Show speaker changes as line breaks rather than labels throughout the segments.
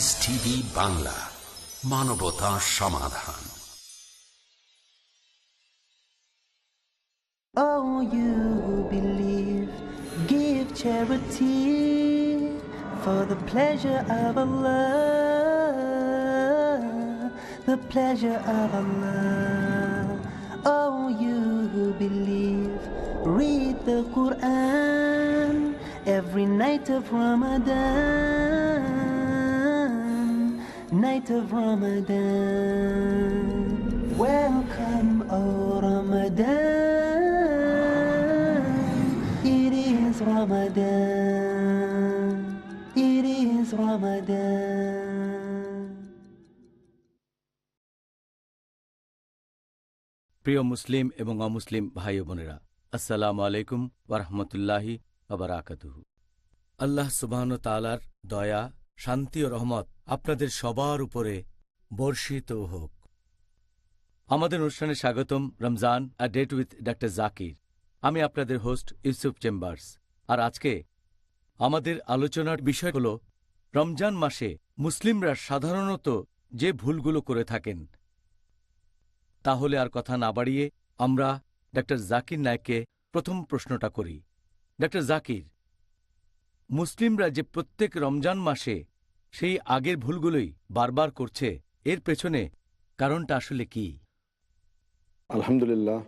Piece TV Bangla, মানবতা সমাধান।
Oh, you who believe, give charity for the pleasure of Allah, the pleasure of Allah. Oh, you who believe, read the Quran every night of Ramadan, night of Ramadan. Welcome, O Ramadan, it is Ramadan, it is Ramadan.
প্রিয় মুসলিম এবং অমুসলিম ভাই ও বোনেরা, আসসালামু আলাইকুম ওয়া রাহমাতুল্লাহি ওয়া বারাকাতুহু। আল্লাহ সুবহানাহু ওয়া তাআলার দয়া, শান্তি ও রহমত আপনাদের সবার উপরে বর্ষিত হোক। আমাদের অনুষ্ঠানে স্বাগতম Ramzan a date with doctor Zakir. আমি আপনাদের হোস্ট ইউসুফ চেম্বার্স। আর আজকে আমাদের আলোচনার বিষয় হল রমজান মাসে মুসলিমরা সাধারণত যে ভুলগুলো করে থাকেন। তাহলে আর কথা না বাড়িয়ে আমরা ডক্টর জাকির নায়েককে প্রথম প্রশ্নটা করি। ডক্টর জাকির, মুসলিমরা যে প্রত্যেক রমজান মাসে সেই আগের ভুলগুলোই বারবার করছে, এর পেছনে কারণটা আসলে কি?
আলহামদুলিল্লাহ,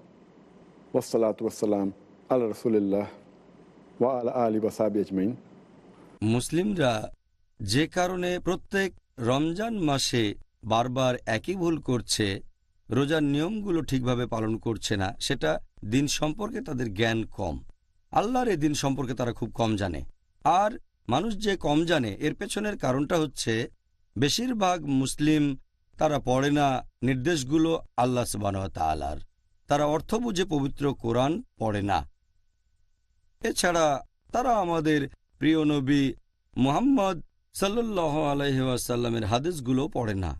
ওয়াসসালাতু ওয়াসসালাম আলা রাসূলিল্লাহ ওয়া আলা আলিহি ওয়া সাহবিহি আজমাইন।
মুসলিমরা যে কারণে প্রত্যেক রমজান মাসে বারবার একই ভুল করছে, রোজার নিয়মগুলো ঠিকভাবে পালন করছে না, সেটা দিন সম্পর্কে তাদের জ্ঞান কম। আল্লাহর এই দিন সম্পর্কে তারা খুব কম জানে। আর মানুষ যে কম জানে, এর পেছনের কারণটা হচ্ছে বেশিরভাগ মুসলিম তারা পড়ে না নির্দেশগুলো আল্লাহ সুবহানাহু ওয়া তাআলার। তারা অর্থ বুঝে পবিত্র কোরআন পড়ে না। এছাড়া তারা আমাদের প্রিয় নবী মুহাম্মদ সাল্লাল্লাহু আলাইহি ওয়াসাল্লামের হাদিসগুলো পড়ে না।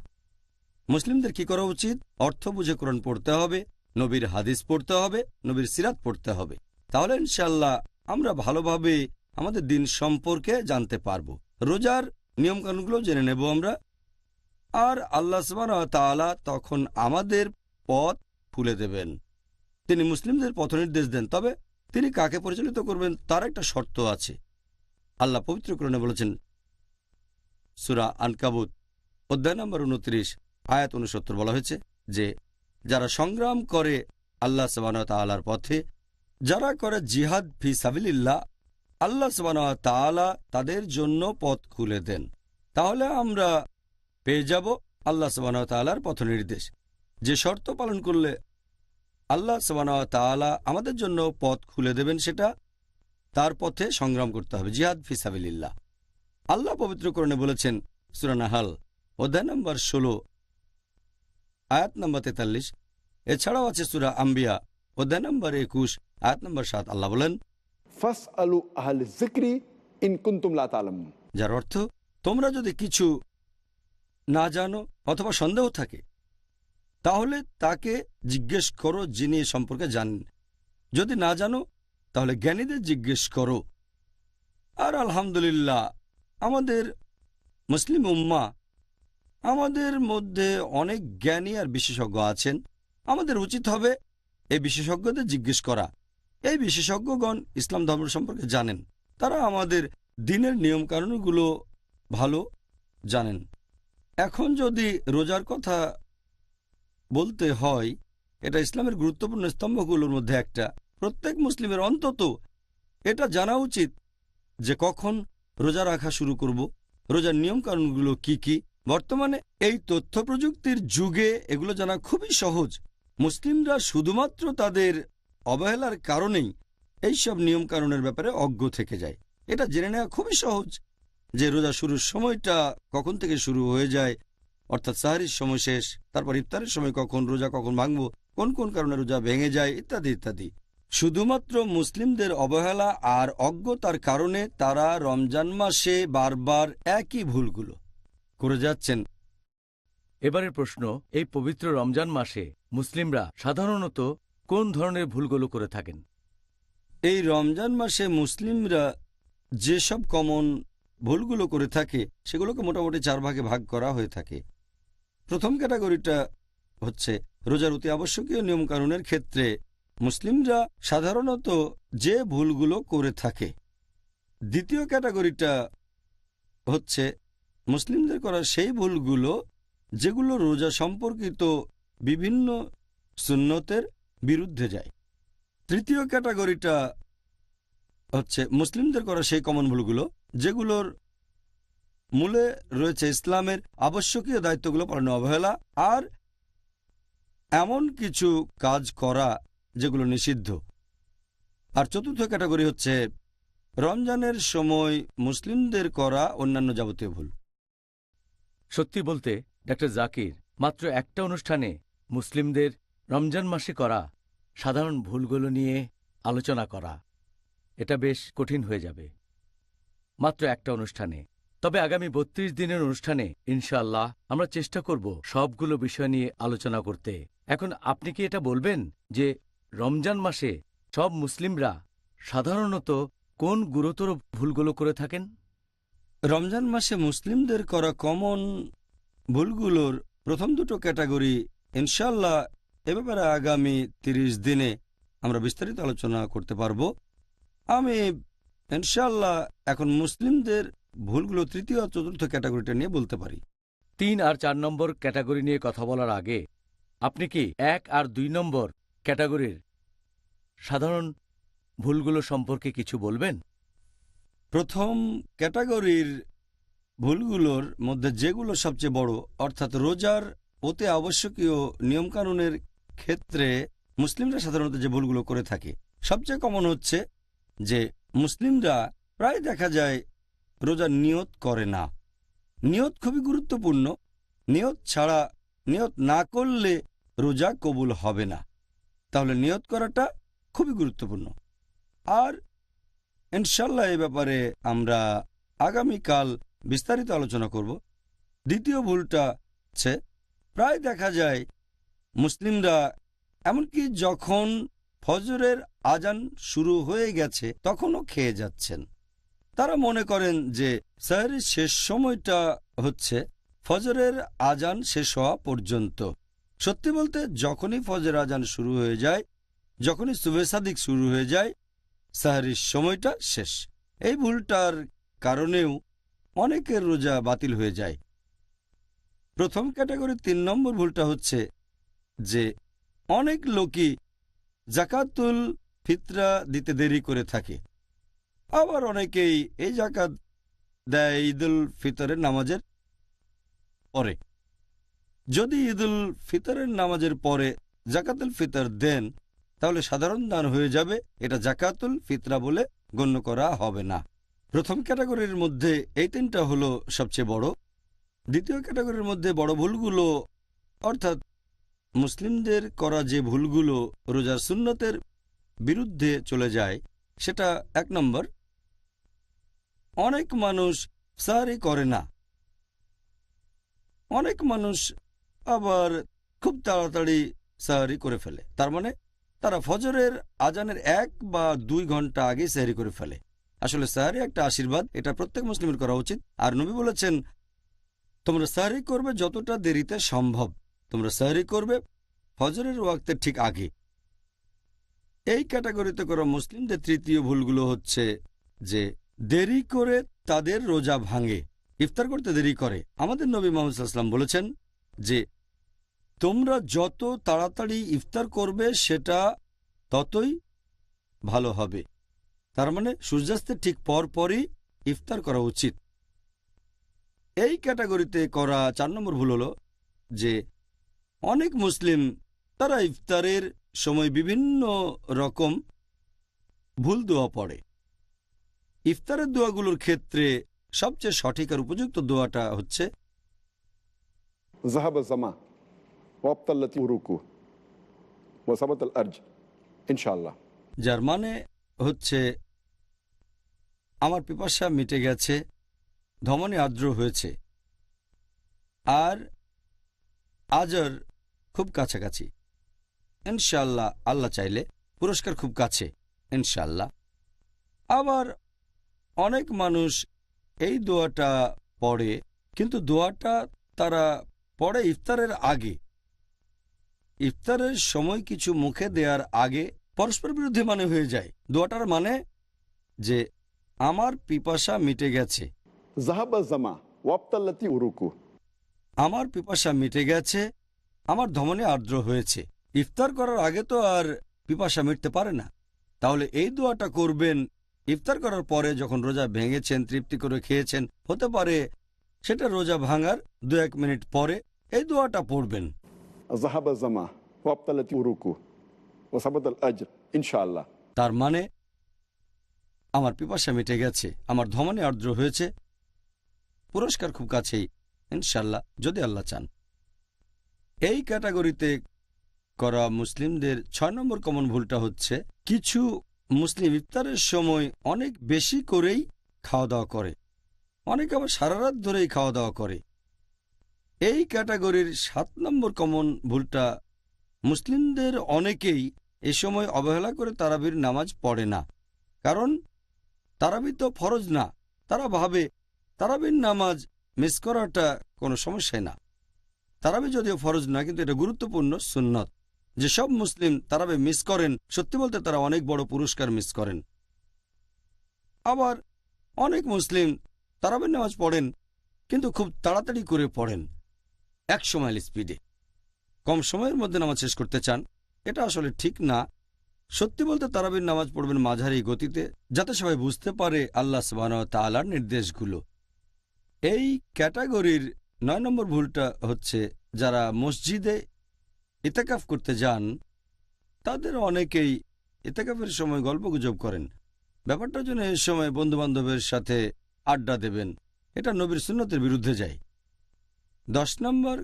মুসলিমদের কি করা উচিত? অর্থ বুঝে কোরআন পড়তে হবে, নবীর হাদিস পড়তে হবে, নবীর সিরাত পড়তে হবে। তাহলে ইনশাআল্লাহ আমরা ভালোভাবে আমাদের দিন সম্পর্কে জানতে পারব, রোজার নিয়মকানুনগুলো জেনে নেব আমরা। আর আল্লাহ সুবহানাহু ওয়া তাআলা তখন আমাদের পথ খুলে দেবেন। তিনি মুসলিমদের পথনির্দেশ দেন, তবে তিনি কাকে পরিচালিত করবেন তার একটা শর্ত আছে। আল্লাহ পবিত্র কোরআনে বলেছেন, সূরা আনকাবুত অধ্যায় নম্বর 29 আয়াত 69 বলা হয়েছে যে যারা সংগ্রাম করে আল্লাহ সুবহানাহু ওয়া তাআলার পথে, যারা করে জিহাদ ফি সাবিলিল্লাহ, আল্লাহ সুবহানাহু ওয়া তাআলা তাদের জন্য পথ খুলে দেন। তাহলে আমরা পেয়ে যাব আল্লাহ সুবহানাহু ওয়া তাআলার পথনির্দেশ। যে শর্ত পালন করলে আল্লাহ সুবহানাহু ওয়া তাআলা আমাদের জন্য পথ খুলে দেবেন, সেটা তার পথে সংগ্রাম করতে হবে, জিহাদ ফি সাবিলিল্লাহ। আল্লাহ পবিত্র কোরআনে বলেছেন, সূরা নাহাল অধ্যায় নম্বর 16 আয়াত নম্বর 43। এছাড়াও আছে সূরা আম্বিয়া অধ্যায় নম্বর 21 আয়াত নম্বর 7। আল্লাহ বলেন,
ফাসআলু আহলা যিকরি ইন কুনতুম লা তা'লামুন।
যার অর্থ, তোমরা যদি কিছু না জানো অথবা সন্দেহ থাকে, তাহলে তাকে জিজ্ঞেস করো যিনি এ সম্পর্কে জানেন। যদি না জানো তাহলে জ্ঞানীদের জিজ্ঞেস করো। আর আলহামদুলিল্লাহ, আমাদের মুসলিম উম্মাহ, আমাদের মধ্যে অনেক জ্ঞানী আর বিশেষজ্ঞ আছেন। আমাদের উচিত হবে এই বিশেষজ্ঞদের জিজ্ঞেস করা। এই বিশেষজ্ঞগণ ইসলাম ধর্ম সম্পর্কে জানেন, তারা আমাদের দিনের নিয়মকানুনগুলো ভালো জানেন। এখন যদি রোজার কথা বলতে হয়, এটা ইসলামের গুরুত্বপূর্ণ স্তম্ভগুলোর মধ্যে একটা। প্রত্যেক মুসলিমের অন্তত এটা জানা উচিত যে কখন রোজা রাখা শুরু করব, রোজার নিয়মকানুনগুলো কি কি। বর্তমানে এই তথ্য প্রযুক্তির যুগে এগুলো জানা খুবই সহজ। মুসলিমরা শুধুমাত্র তাদের অবহেলার কারণেই এইসব নিয়মকানুনের ব্যাপারে অজ্ঞ থেকে যায়। এটা জেনে নেওয়া খুবই সহজ যে রোজা শুরুর সময়টা কখন থেকে শুরু হয়ে যায়, অর্থাৎ সাহরির সময় শেষ, তারপর ইফতারের সময় কখন, রোজা কখন ভাঙব, কোন কোন কারণে রোজা ভেঙে যায়, ইত্যাদি ইত্যাদি। শুধুমাত্র মুসলিমদের অবহেলা আর অজ্ঞতার কারণে তারা রমজান মাসে বারবার একই ভুলগুলো করে যাচ্ছেন।
এবারের প্রশ্ন, এই পবিত্র রমজান মাসে মুসলিমরা সাধারণত কোন ধরনের ভুলগুলো করে থাকেন?
এই রমজান মাসে মুসলিমরা যেসব কমন ভুলগুলো করে থাকে সেগুলোকে মোটামুটি 4 ভাগে ভাগ করা হয়ে থাকে। প্রথম ক্যাটাগরিটা হচ্ছে রোজার অতি আবশ্যকীয় নিয়মকানুনের ক্ষেত্রে মুসলিমরা সাধারণত যে ভুলগুলো করে থাকে। দ্বিতীয় ক্যাটাগরিটা হচ্ছে মুসলিমদের করা সেই ভুলগুলো যেগুলো রোজা সম্পর্কিত বিভিন্ন সুন্নতের বিরুদ্ধে যায়। তৃতীয় ক্যাটাগরিটা হচ্ছে মুসলিমদের করা সেই কমন ভুলগুলো যেগুলোর মূলে রয়েছে ইসলামের আবশ্যকীয় দায়িত্বগুলো পালনে অবহেলা আর এমন কিছু কাজ করা যেগুলো নিষিদ্ধ। আর চতুর্থ ক্যাটাগরি হচ্ছে রমজানের সময় মুসলিমদের করা অন্যান্য যাবতীয় ভুল।
সত্যি বলতে ডক্টর জাকির, মাত্র একটা অনুষ্ঠানে মুসলিমদের রমজান মাসে করা সাধারণ ভুলগুলো নিয়ে আলোচনা করা এটা বেশ কঠিন হয়ে যাবে, মাত্র একটা অনুষ্ঠানে। তবে আগামী ৩২ দিনের অনুষ্ঠানে ইনশাআল্লাহ আমরা চেষ্টা করব সবগুলো বিষয় নিয়ে আলোচনা করতে। এখন আপনি কি এটা বলবেন যে রমজান মাসে সব মুসলিমরা সাধারণত কোন গুরুতর ভুলগুলো করে থাকেন?
রমজান মাসে মুসলিমদের করা কমন ভুলগুলোর প্রথম দুটো ক্যাটাগরি ইনশাআল্লাহ এ ব্যাপারে আগামী ৩০ দিনে আমরা বিস্তারিত আলোচনা করতে পারব। আমি ইনশাআল্লাহ এখন মুসলিমদের ভুলগুলো তৃতীয় আর চতুর্থ ক্যাটাগরিটা নিয়ে বলতে পারি।
৩ আর ৪ নম্বর ক্যাটাগরি নিয়ে কথা বলার আগে আপনি কি ১ আর ২ নম্বর ক্যাটাগরির সাধারণ ভুলগুলো সম্পর্কে কিছু বলবেন?
প্রথম ক্যাটাগরির ভুলগুলোর মধ্যে যেগুলো সবচেয়ে বড়, অর্থাৎ রোজার অতি আবশ্যকীয় নিয়মকানুনের ক্ষেত্রে মুসলিমরা সাধারণত যে ভুলগুলো করে থাকে সবচেয়ে কমন হচ্ছে যে মুসলিমরা প্রায় দেখা যায় রোজার নিয়ত করে না। নিয়ত খুবই গুরুত্বপূর্ণ। নিয়ত না করলে রোজা কবুল হবে না। তাহলে নিয়ত করাটা খুবই গুরুত্বপূর্ণ। আর ইনশাল্লাহ এ ব্যাপারে আমরা আগামীকাল বিস্তারিত আলোচনা করব। দ্বিতীয় ভুলটা হচ্ছে প্রায় দেখা যায় মুসলিমরা এমনকি যখন ফজরের আজান শুরু হয়ে গেছে তখনও খেয়ে যাচ্ছেন। তারা মনে করেন যে সাহরির শেষ সময়টা হচ্ছে ফজরের আজান শেষ হওয়া পর্যন্ত। সত্যি বলতে যখনই ফজরের আজান শুরু হয়ে যায়, যখনই সুবহে সাদিক শুরু হয়ে যায়, সাহরির সময়টা শেষ। এই ভুলটার কারণেও অনেকের রোজা বাতিল হয়ে যায়। প্রথম ক্যাটাগরি ৩ নম্বর ভুলটা হচ্ছে যে অনেক লোকই জাকাতুল ফিতরা দিতে দেরি করে থাকে। আবার অনেকেই এই জাকাত দেয় ঈদুল ফিতরের নামাজের পরে। যদি ঈদুল ফিতরের নামাজের পরে জাকাতুল ফিতর দেন তাহলে সাধারণ দান হয়ে যাবে, এটা জাকাতুল ফিতরা বলে গণ্য করা হবে না। প্রথম ক্যাটাগরির মধ্যে এই ৩টা হলো সবচেয়ে বড়। দ্বিতীয় ক্যাটাগরির মধ্যে বড় ভুলগুলো, অর্থাৎ মুসলিমদের করা যে ভুলগুলো রোজার সুন্নতের বিরুদ্ধে চলে যায়, সেটা ১ নম্বর, অনেক মানুষ সাহরি করে না। অনেক মানুষ আবার খুব তাড়াতাড়ি সাহরি করে ফেলে। তার মানে তারা ফজরের আজানের ১ বা ২ ঘন্টা আগে সাহরি করে ফেলে। আসলে সাহরি একটা আশীর্বাদ, এটা প্রত্যেক মুসলিমের করা উচিত। আর নবী বলেছেন তোমরা সাহরি করবে যতটা দেরিতে সম্ভব। তোমরা সাহরি করবে ফজরের ওয়াক্তের ঠিক আগে। এই ক্যাটাগরিতে করা মুসলিমদের তৃতীয় ভুলগুলো হচ্ছে যে দেরি করে তাদের রোজা ভাঙে, ইফতার করতে দেরি করে। আমাদের নবী মুহাম্মদ সাল্লাল্লাহু আলাইহি ওয়াসাল্লাম বলেছেন যে তোমরা যত তাড়াতাড়ি ইফতার করবে সেটা ততই ভালো হবে। তার মানে সূর্যাস্তের ঠিক পরপরই ইফতার করা উচিত। এই ক্যাটাগরিতে করা ৪ নম্বর ভুল হলো যে অনেক মুসলিম তারা ইফতারের সময় বিভিন্ন রকম ভুল দোয়া পড়ে। ইফতারের দোয়াগুলোর ক্ষেত্রে সবচেয়ে সঠিক আর উপযুক্ত দোয়াটা হচ্ছে
জাহাবা জামা ওয়াবতাল্লাতি উরুকু ওয়া সাবাতাল আরজ ইনশাআল্লাহ,
যার মানে হচ্ছে আমার পিপাসা মিটে গেছে, ধমনী আর্দ্র হয়েছে, আর আজর খুব কাছাকাছি। ইনশাআল্লাহ, আল্লাহ চাইলে পুরস্কার খুব কাছে ইনশাআল্লাহ। আবার অনেক মানুষ এই দোয়াটা পড়ে, কিন্তু দোয়াটা তারা পড়ে ইফতারের আগে। ইফতারের সময় কিছু মুখে দেওয়ার আগে পরস্পর বিরুদ্ধে মানে হয়ে যায়। দোয়াটার মানে যে আমার পিপাসা মিটে গেছে,
জাহাবা জামা ওয়াবতাল্লাতি উরুকু,
আমার পিপাসা মিটে গেছে, আমার ধমনী আর্দ্র হয়েছে। ইফতার করার আগে তো আর পিপাসা মিটতে পারে না। তাহলে এই দোয়াটা করবেন ইফতার করার পরে, যখন রোজা ভেঙেছেন, তৃপ্তি করে খেয়েছেন। হতে পারে সেটা রোজা ভাঙার 2-1 মিনিট পরে এই দোয়াটা পড়বেন।
জাহাবা জামা ওয়াবতাল্লাতি উরুকু ও সাবাতাল আজর ইনশাআল্লাহ।
তার মানে আমার পিপাসা মিটে গেছে, আমার ধমনী আর্দ্র হয়েছে, পুরস্কার খুব কাছেই ইনশাল্লাহ, যদি আল্লাহ চান। এই ক্যাটাগরিতে করা মুসলিমদের 6 নম্বর কমন ভুলটা হচ্ছে, কিছু মুসলিম ইফতারের সময় অনেক বেশি করেই খাওয়া দাওয়া করে, অনেকে আবার সারা রাত ধরেই খাওয়া দাওয়া করে। এই ক্যাটাগরির 7 নম্বর কমন ভুলটা, মুসলিমদের অনেকেই এ সময় অবহেলা করে তারাবির নামাজ পড়ে না। কারণ তারাবি তো ফরজ না। তারা ভাবে তারাবির নামাজ মিস করাটা কোনো সমস্যাই না। তারাবি যদিও ফরজ না, কিন্তু এটা গুরুত্বপূর্ণ সুন্নত। যেসব মুসলিম তারাবি মিস করেন, সত্যি বলতে তারা অনেক বড় পুরস্কার মিস করেন। আবার অনেক মুসলিম তারাবির নামাজ পড়েন, কিন্তু খুব তাড়াতাড়ি করে পড়েন, 100 মাইল স্পিডে, কম সময়ের মধ্যে নামাজ শেষ করতে চান। এটা আসলে ঠিক না। সত্যি বলতে তারাবির নামাজ পড়বেন মাঝারি গতিতে, যাতে সবাই বুঝতে পারে আল্লাহ সুবহানাহু ওয়া তাআলার নির্দেশগুলো। এই ক্যাটাগরির 9 নম্বর ভুলটা হচ্ছে, যারা মসজিদে ইতেকাফ করতে যান, তাদের অনেকেই ইতেকাফের সময় গল্পগুজব করেন। ব্যাপারটার জন্য এই সময় বন্ধুবান্ধবের সাথে আড্ডা দেবেন, এটা নবীর সুন্নতের বিরুদ্ধে যায়। 10 নম্বর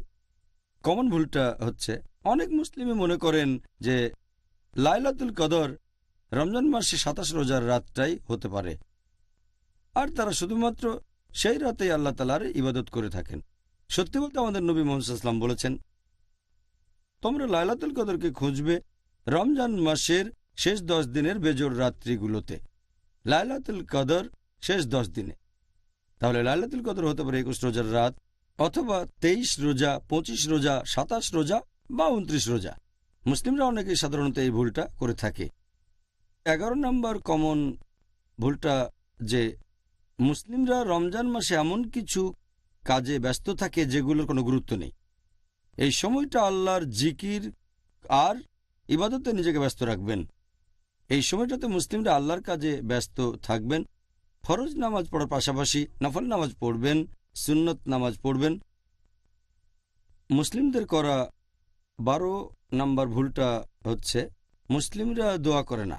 কমন ভুলটা হচ্ছে, অনেক মুসলিমই মনে করেন যে লাইলাতুল কদর রমজান মাসে 27 রোজার রাতটাই হতে পারে, আর তারা শুধুমাত্র সেই রাতেই আল্লাহ তাআলার ইবাদত করে থাকেন। সত্যি বলতে আমাদের নবী মুহাম্মদ সাল্লাল্লাহু আলাইহি ওয়াসাল্লাম বলেছেন, তোমরা লাইলাতুল কদরকে খুঁজবে রমজান মাসের শেষ 10 দিনের বেজোড় রাত্রিগুলোতে। লাইলাতুল কদর শেষ 10 দিনে। তাহলে লাইলাতুল কদর হতে পারে 21 রোজার রাত, অথবা 23 রোজা, 25 রোজা, 27 রোজা বা 29 রোজা। মুসলিমরা অনেকেই সাধারণত এই ভুলটা করে থাকে। 11 নম্বর কমন ভুলটা যে মুসলিমরা রমজান মাসে এমন কিছু কাজে ব্যস্ত থাকে যেগুলোর কোনো গুরুত্ব নেই। এই সময়টা আল্লাহর জিকির আর ইবাদতে নিজেকে ব্যস্ত রাখবেন। এই সময়টাতে মুসলিমরা আল্লাহর কাজে ব্যস্ত থাকবেন। ফরজ নামাজ পড়ার পাশাপাশি নফল নামাজ পড়বেন, সুন্নত নামাজ পড়বেন। মুসলিমদের করা 12 নম্বর ভুলটা হচ্ছে, মুসলিমরা দোয়া করে না।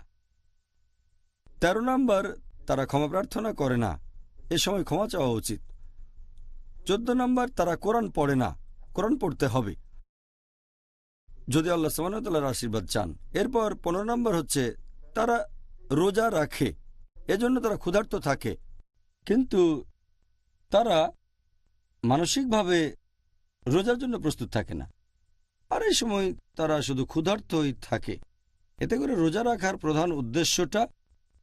13 নম্বর, তারা ক্ষমা প্রার্থনা করে না। এ সময় ক্ষমা চাওয়া উচিত। 14 নম্বর, তারা কোরআন পড়ে না। কোরআন পড়তে হবে যদি আল্লাহ সুবহানাহু ওয়া তাআলার আশীর্বাদ চান। এরপর 15 নম্বর হচ্ছে, তারা রোজা রাখে, এজন্য তারা ক্ষুধার্ত থাকে, কিন্তু তারা মানসিকভাবে রোজার জন্য প্রস্তুত থাকে না। আর এই সময় তারা শুধু ক্ষুধার্তই থাকে। এতে করে রোজা রাখার প্রধান উদ্দেশ্যটা,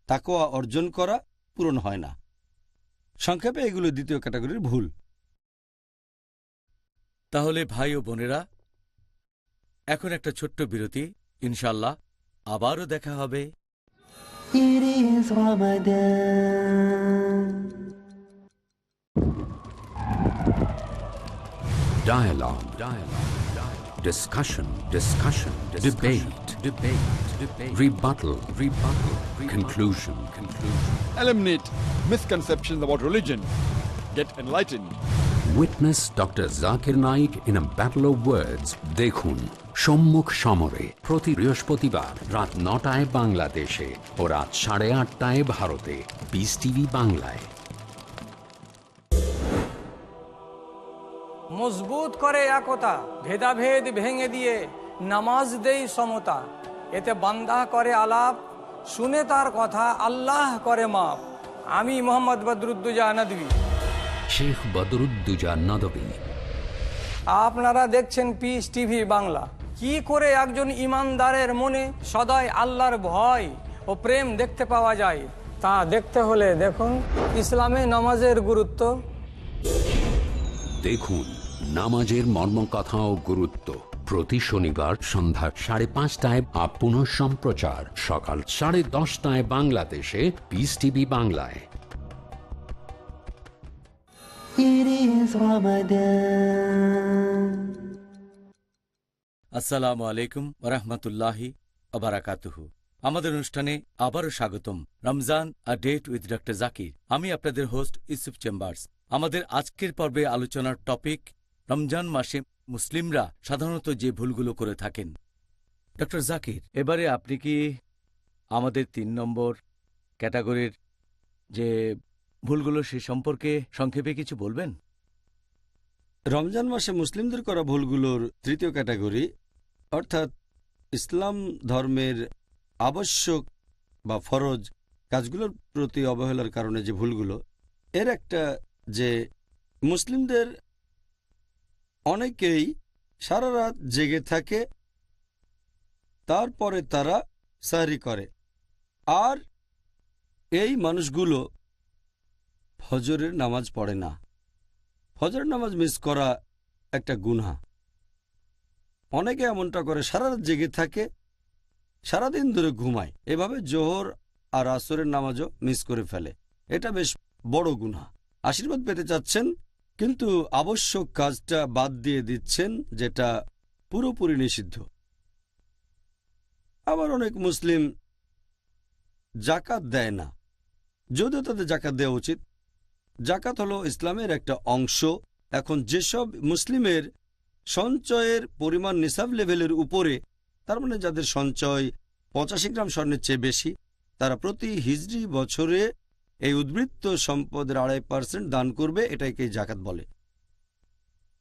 তাকওয়া অর্জন করা, পূরণ হয় না। সংক্ষেপে এগুলো দ্বিতীয় ক্যাটাগরির ভুল।
তাহলে ভাই ও বোনেরা, এখন একটা ছোট্ট বিরতি। ইনশাল্লাহ আবারও দেখা হবে।
It is Ramadan.
Dialogue. Discussion. Debate. Rebuttal. Conclusion.
Eliminate misconceptions about religion. Get enlightened.
Witness Dr. Zakir Naik in a battle of words. দেখুন সম্মুখ সমরে প্রতি বৃহস্পতিবার রাত 9টায় বাংলাদেশে ও রাত 8:30টায় ভারতে। পিস টিভি বাংলায়।
মজবুত করে একতা, ভেদাভেদ ভেঙে দিয়ে নামাজ দেই সমতা। এতে বান্দা করে আলাপ, শুনে তার কথা আল্লাহ করে মাপ। আমি মোহাম্মদ বদরুদ্দুজা নদভী।
শেখ বদরুদ্দুজা নদভী।
আপনারা দেখছেন পিস টিভি বাংলা। কি করে একজন ইমানদারের মনে সদাই আল্লাহর ভয় ও প্রেম দেখতে পাওয়া যায়, তা দেখতে হলে দেখুন ইসলামে নামাজের গুরুত্ব।
দেখুন নামাজের মর্মকথা ও গুরুত্ব প্রতি শনিবার সন্ধ্যা 5:30টায় বা পুনঃ সম্প্রচার সকাল 10:30টায় বাংলাদেশে পিস টিভি বাংলায়।
It is Ramadan.
আসসালামু আলাইকুম ওরহমতুল্লাহি ওবারাকাতুহু। আমাদের অনুষ্ঠানে আবারও স্বাগতম। Ramzan a date with doctor Zakir. আমি আপনাদের হোস্ট ইউসুফ চেম্বার্স। আমাদের আজকের পর্বে আলোচনার টপিক রমজান মাসে মুসলিমরা সাধারণত যে ভুলগুলো করে থাকেন। ডক্টর জাকির, এবারে আপনি কি আমাদের 3 নম্বর ক্যাটাগরির যে ভুলগুলো সে সম্পর্কে সংক্ষেপে কিছু বলবেন?
রমজান মাসে মুসলিমদের করা ভুলগুলোর তৃতীয় ক্যাটাগরি, অর্থাৎ ইসলাম ধর্মের আবশ্যক বা ফরজ কাজগুলোর প্রতি অবহেলার কারণে যে ভুলগুলো, এর একটা যে মুসলিমদের অনেকেই সারা রাত জেগে থাকে, তারপরে তারা সাহরি করে, আর এই মানুষগুলো ফজরের নামাজ পড়ে না। ফজরের নামাজ মিস করা একটা গুনাহ। অনেকে এমনটা করে, সারা রাত জেগে থাকে, সারাদিন ধরে ঘুমায়, এভাবে জোহর আর আসরের নামাজও মিস করে ফেলে। এটা বেশ বড় গুনাহ। আশীর্বাদ পেতে চাচ্ছেন কিন্তু আবশ্যক কাজটা বাদ দিয়ে দিচ্ছেন, যেটা পুরোপুরি নিষিদ্ধ। আবার অনেক মুসলিম জাকাত দেয় না, যদিও তাদের জাকাত দেওয়া উচিত। জাকাত হলো ইসলামের একটা অংশ। এখন যেসব মুসলিমের সঞ্চয়ের পরিমাণ নিসাব লেভেলের উপরে, তার মানে যাদের সঞ্চয় 85 গ্রাম স্বর্ণের চেয়ে বেশি, তারা প্রতি হিজরি বছরে এই উদ্বৃত্ত সম্পদের 2.5% দান করবে। এটাকে জাকাত বলে।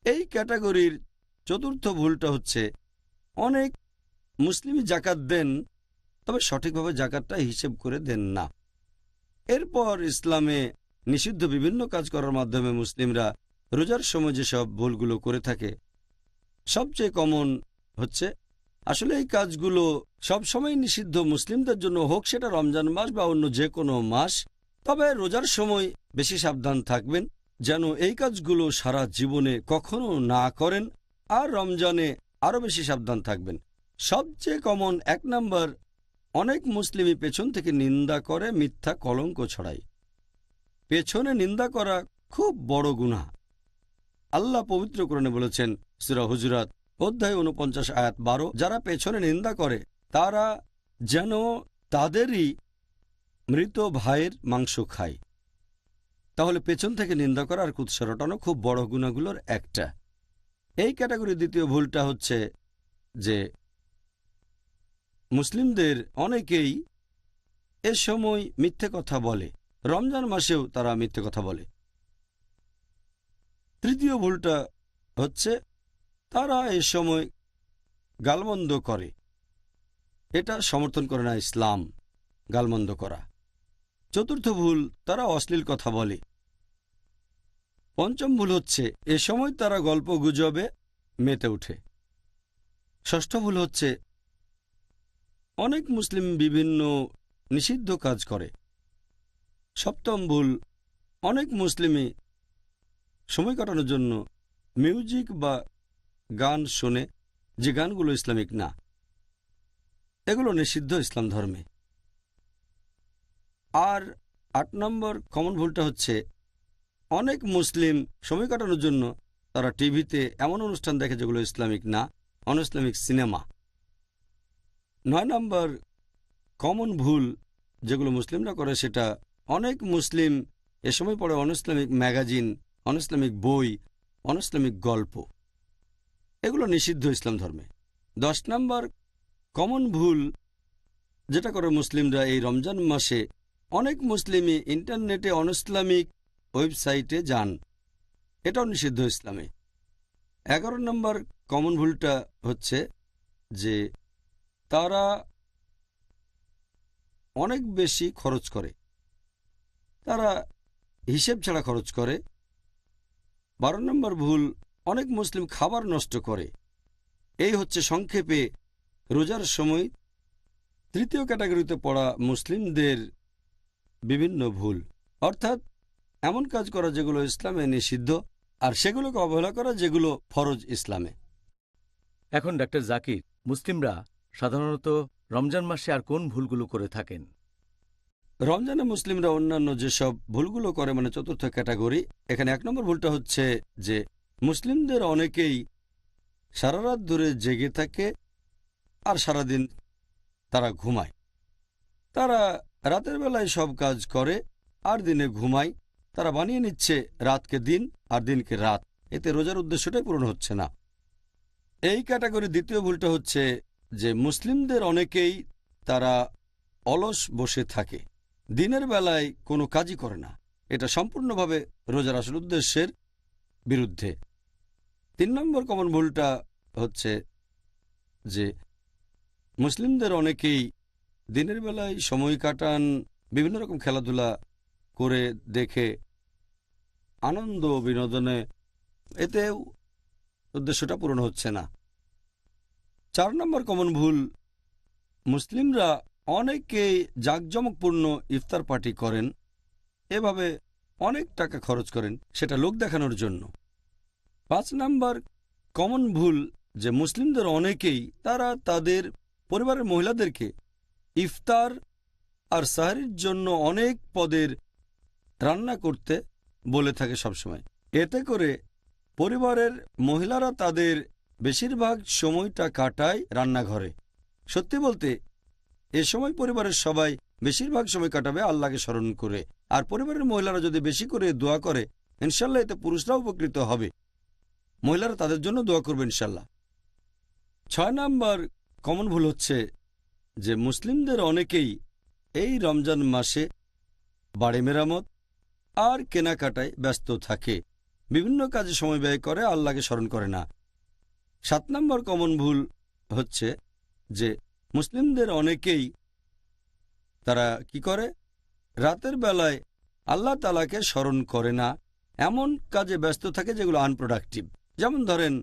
এই ক্যাটাগরির চতুর্থ ভুলটা হচ্ছে অনেক মুসলিমই জাকাত দেন, তবে সঠিকভাবে জাকাতটা হিসেব করে দেন না। এরপর ইসলামে নিষিদ্ধ বিভিন্ন কাজ করার মাধ্যমে মুসলিমরা রোজার সময় যেসব ভুলগুলো করে থাকে, সবচেয়ে কমন হচ্ছে, আসলে এই কাজগুলো সবসময় নিষিদ্ধ মুসলিমদের জন্য, হোক সেটা রমজান মাস বা অন্য যে কোনো মাস। তবে রোজার সময় বেশি সাবধান থাকবেন যেন এই কাজগুলো সারা জীবনে কখনো না করেন, আর রমজানে আরও বেশি সাবধান থাকবেন। সবচেয়ে কমন 1 নম্বর, অনেক মুসলিমই পেছন থেকে নিন্দা করে, মিথ্যা কলঙ্ক ছড়ায়। পেছনে নিন্দা করা খুব বড় গুনাহ। আল্লাহ পবিত্র কোরআনে বলেছেন, সূরা হুজুরাত অধ্যায় 49 আয়াত 12, যারা পেছনে নিন্দা করে তারা যেন তাদেরই মৃত ভাইয়ের মাংস খায়। তাহলে পেছন থেকে নিন্দা করা আর কুৎসা রটানো খুব বড় গুনাহগুলোর একটা। এই ক্যাটাগরির দ্বিতীয় ভুলটা হচ্ছে যে মুসলিমদের অনেকেই এ সময় মিথ্যে কথা বলে, রমজান মাসেও তারা মিথ্যে কথা বলে। তৃতীয় ভুলটা হচ্ছে তারা এ সময় গালমন্দ করে। এটা সমর্থন করে না ইসলাম, গালমন্দ করা। চতুর্থ ভুল, তারা অশ্লীল কথা বলে। পঞ্চম ভুল হচ্ছে এ সময় তারা গল্প গুজবে মেতে ওঠে। ষষ্ঠ ভুল হচ্ছে অনেক মুসলিম বিভিন্ন নিষিদ্ধ কাজ করে। সপ্তম ভুল, অনেক মুসলিমই সময় কাটানোর জন্য মিউজিক বা গান শোনে, যে গানগুলো ইসলামিক না। এগুলো নিষিদ্ধ ইসলাম ধর্মে। আর 8 নম্বর কমন ভুলটা হচ্ছে অনেক মুসলিম সময় কাটানোর জন্য তারা টিভিতে এমন অনুষ্ঠান দেখে যেগুলো ইসলামিক না, on Islamic cinema. 9 number common ভুল যেগুলো মুসলিমরা করে, সেটা অনেক মুসলিম এ সময় পড়ে on Islamic magazine, on Islamic বই, অন ইসলামিক গল্প। এগুলো নিষিদ্ধ ইসলাম ধর্মে। 10 নম্বর কমন ভুল যেটা করে মুসলিমরা এই রমজান মাসে, অনেক মুসলিমই ইন্টারনেটে অন ইসলামিক ওয়েবসাইটে যান। এটাও নিষিদ্ধ ইসলামে। 11 নম্বর কমন ভুলটা হচ্ছে যে তারা অনেক বেশি খরচ করে, তারা হিসেব ছাড়া খরচ করে। 12 নম্বর ভুল, অনেক মুসলিম খাবার নষ্ট করে। এই হচ্ছে সংক্ষেপে রোজার সময় তৃতীয় ক্যাটাগরিতে পড়া মুসলিমদের বিভিন্ন ভুল, অর্থাৎ এমন কাজ করা যেগুলো ইসলামে নিষিদ্ধ, আর সেগুলোকে অবহেলা করা যেগুলো ফরজ ইসলামে।
এখন ডাক্তার জাকির, মুসলিমরা সাধারণত রমজান মাসে আর কোন ভুলগুলো করে থাকেন?
রমজানে মুসলিমরা অন্যান্য যেসব ভুলগুলো করে, মানে চতুর্থ ক্যাটাগরি, এখানে 1 নম্বর ভুলটা হচ্ছে যে মুসলিমদের অনেকেই সারা রাত ধরে জেগে থাকে আর সারাদিন তারা ঘুমায়। তারা রাতের বেলায় সব কাজ করে আর দিনে ঘুমায়। তারা বানিয়ে নিচ্ছে রাতকে দিন আর দিনকে রাত। এতে রোজার উদ্দেশ্যটাই পূরণ হচ্ছে না। এই ক্যাটাগরির দ্বিতীয় ভুলটা হচ্ছে যে মুসলিমদের অনেকেই তারা অলস বসে থাকে, দিনের বেলায় কোনো কাজই করে না। এটা সম্পূর্ণভাবে রোজার আসল উদ্দেশ্যের বিরুদ্ধে। 3 নম্বর কমন ভুলটা হচ্ছে যে মুসলিমদের অনেকেই দিনের বেলায় সময় কাটান বিভিন্ন রকম খেলাধুলা করে, দেখে, আনন্দ বিনোদনে। এতে উদ্দেশ্যটা পূরণ হচ্ছে না। 4 নম্বর কমন ভুল, মুসলিমরা অনেকেই জাঁকজমকপূর্ণ ইফতার পার্টি করেন, এভাবে অনেক টাকা খরচ করেন, সেটা লোক দেখানোর জন্য। 5 নম্বর কমন ভুল যে মুসলিমদের অনেকেই তারা তাদের পরিবারের মহিলাদেরকে ইফতার আর সাহরির জন্য অনেক পদের রান্না করতে বলে থাকে সবসময়। এতে করে পরিবারের মহিলারা তাদের বেশিরভাগ সময়টা কাটায় রান্নাঘরে। সত্যি বলতে এ সময় পরিবারের সবাই বেশিরভাগ সময় কাটাবে আল্লাহকে স্মরণ করে। আর পরিবারের মহিলারা যদি বেশি করে দোয়া করে, ইনশাল্লাহ এতে পুরুষরাও উপকৃত হবে। মহিলারা তাদের জন্য দোয়া করবে ইনশাল্লাহ। 6 নম্বর কমন ভুল হচ্ছে যে মুসলিমদের অনেকেই এই রমজান মাসে বাড়ি মেরামত আর কেনাকাটায় ব্যস্ত থাকে, বিভিন্ন কাজে সময় ব্যয় করে, আল্লাহকে স্মরণ করে না। 7 নম্বর কমন ভুল হচ্ছে যে মুসলিমদের অনেকেই তারা কি করে, রাতের বেলায় আল্লাহ তাআলাকে স্মরণ করে না, এমন কাজে ব্যস্ত থাকে যেগুলো আনপ্রোডাক্টিভ। যেমন ধরেন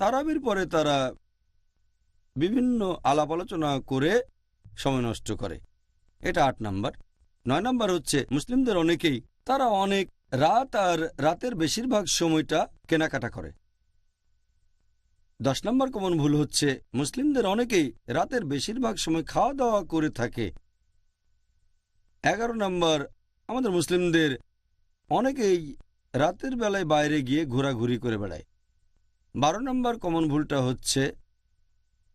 তারাবির পরে তারা বিভিন্ন আলাপ আলোচনা করে সময় নষ্ট করে, এটা 8 নম্বর। 9 নম্বর হচ্ছে মুসলিমদের অনেকেই তারা অনেক রাত আর রাতের বেশিরভাগ সময়টা কেনাকাটা করে। 10 নম্বর কমন ভুল হচ্ছে মুসলিমদের অনেকেই রাতের বেশিরভাগ সময় খাওয়া দাওয়া করে থাকে। 11 নম্বর আমাদের মুসলিমদের অনেকেই রাতের বেলায় বাইরে গিয়ে ঘোরাঘুরি করে বেড়ায়। 12 নম্বর কমন ভুলটা হচ্ছে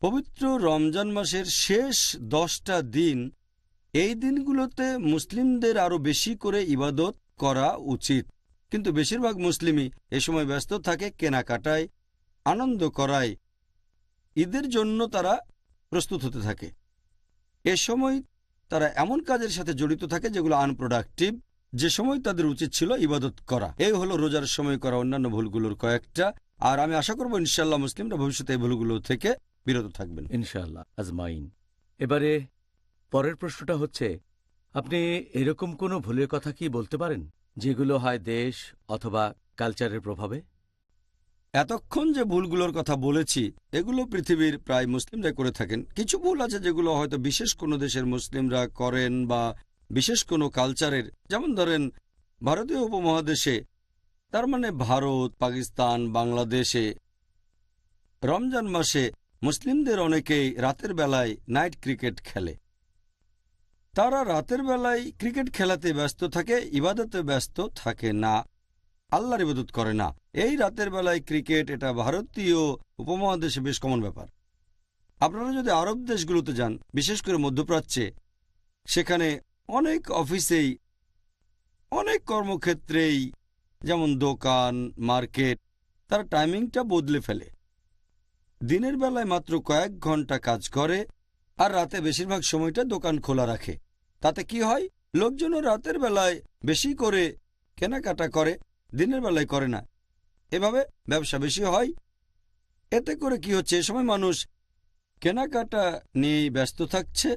পবিত্র রমজান মাসের শেষ 10টা দিন, এই দিনগুলোতে মুসলিমদের আরও বেশি করে ইবাদত করা উচিত, কিন্তু বেশিরভাগ মুসলিমই এ সময় ব্যস্ত থাকে কেনাকাটায়, আনন্দ করায়, ঈদের জন্য তারা প্রস্তুত হতে থাকে। এ সময় তারা এমন কাজের সাথে জড়িত থাকে যেগুলো আনপ্রোডাক্টিভ, যে সময় তাদের উচিত ছিল ইবাদত করা। এই হলো রোজার সময় করা অন্যান্য ভুলগুলোর কয়েকটা। আর আমি আশা করব ইনশাআল্লাহ মুসলিমরা ভবিষ্যতে এই ভুলগুলো থেকে বিরত থাকবেন
ইনশাআল্লাহ আজমাইন। এবারে পরের প্রশ্নটা হচ্ছে, আপনি এরকম কোনো ভুলের কথা কি বলতে পারেন যেগুলো হয় দেশ অথবা কালচারের প্রভাবে?
এতক্ষণ যে ভুলগুলোর কথা বলেছি এগুলো পৃথিবীর প্রায় মুসলিমরা করে থাকেন। কিছু ভুল আছে যেগুলো হয়তো বিশেষ কোনো দেশের মুসলিমরা করেন বা বিশেষ কোনো কালচারের, যেমন ধরেন ভারতীয় উপমহাদেশে, তার মানে ভারত, পাকিস্তান, বাংলাদেশে রমজান মাসে মুসলিমদের অনেকেই রাতের বেলায় নাইট ক্রিকেট খেলে। তারা রাতের বেলায় ক্রিকেট খেলাতে ব্যস্ত থাকে, ইবাদতে ব্যস্ত থাকে না, আল্লাহর ইবাদত করে না। এই রাতের বেলায় ক্রিকেট, এটা ভারতীয় উপমহাদেশে বেশ কমন ব্যাপার। আপনারা যদি আরব দেশগুলোতে যান, বিশেষ করে মধ্যপ্রাচ্যে, সেখানে অনেক অফিসেই, অনেক কর্মক্ষেত্রেই, যেমন দোকান, মার্কেট, তার টাইমিংটা বদলে ফেলে। দিনের বেলায় মাত্র কয়েক ঘন্টা কাজ করে আর রাতে বেশিরভাগ সময়টা দোকান খোলা রাখে। তাতে কি হয়, লোকজনও রাতের বেলায় বেশি করে কেনাকাটা করে, দিনের বেলায় করে না। এভাবে ব্যবসা বেশি হয়। এতে করে কি হচ্ছে, এ সময় মানুষ কেনাকাটা নিয়েই ব্যস্ত থাকছে,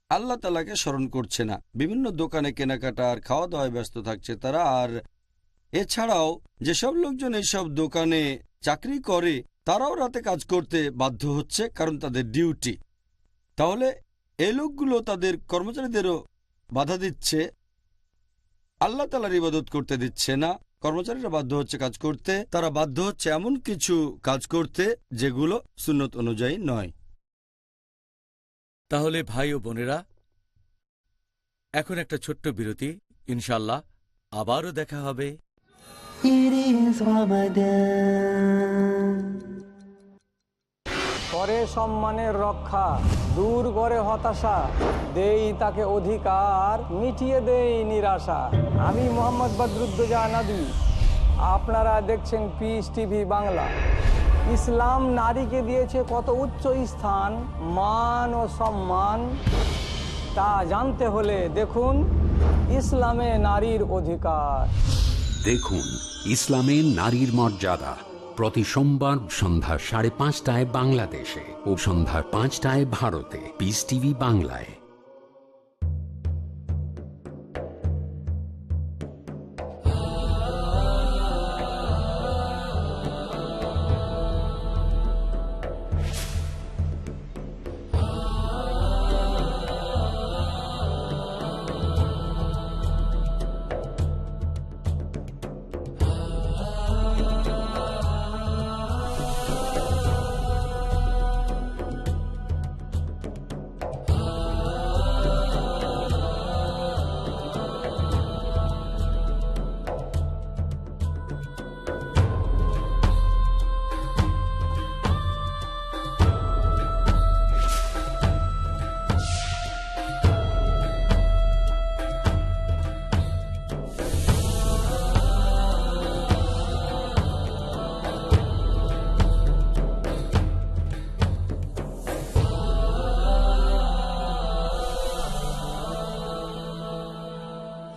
আল্লাহ তাআলাকে স্মরণ করছে না, বিভিন্ন দোকানে কেনাকাটা আর খাওয়া দাওয়ায় ব্যস্ত থাকছে তারা। আর এছাড়াও যেসব লোকজন এইসব দোকানে চাকরি করে তারাও রাতে কাজ করতে বাধ্য হচ্ছে, কারণ তাদের ডিউটি। তাহলে এই লোকগুলো তাদের কর্মচারীদেরও বাধা দিচ্ছে, আল্লাহ তাআলার ইবাদত করতে দিচ্ছে না। কর্মচারীরা বাধ্য হচ্ছে কাজ করতে, তারা বাধ্য হচ্ছে এমন কিছু কাজ করতে যেগুলো সুন্নত অনুযায়ী নয়।
তাহলে ভাই ও বোনেরা, এখন একটা ছোট্ট বিরতি। ইনশাল্লাহ আবারও দেখা হবে।
It is Ramadan.
করে সম্মানের রক্ষা, দূর করে হতাশা, দেই তাকে অধিকার, মিটিয়ে দেই নিরাশা। আমি মোহাম্মদ বদরুদ্দোজা নদী, আপনারা দেখছেন পিস টিভি বাংলা। ইসলাম নারীকে দিয়েছে কত উচ্চ স্থান, মান ও সম্মান, তা জানতে হলে দেখুন ইসলামে নারীর অধিকার।
দেখুন ইসলামে নারীর মর্যাদা, প্রতি সোমবার সন্ধ্যা 5:30 বাংলাদেশে ও সন্ধ্যা 5টায় ভারতে, পিস টিভি বাংলায়।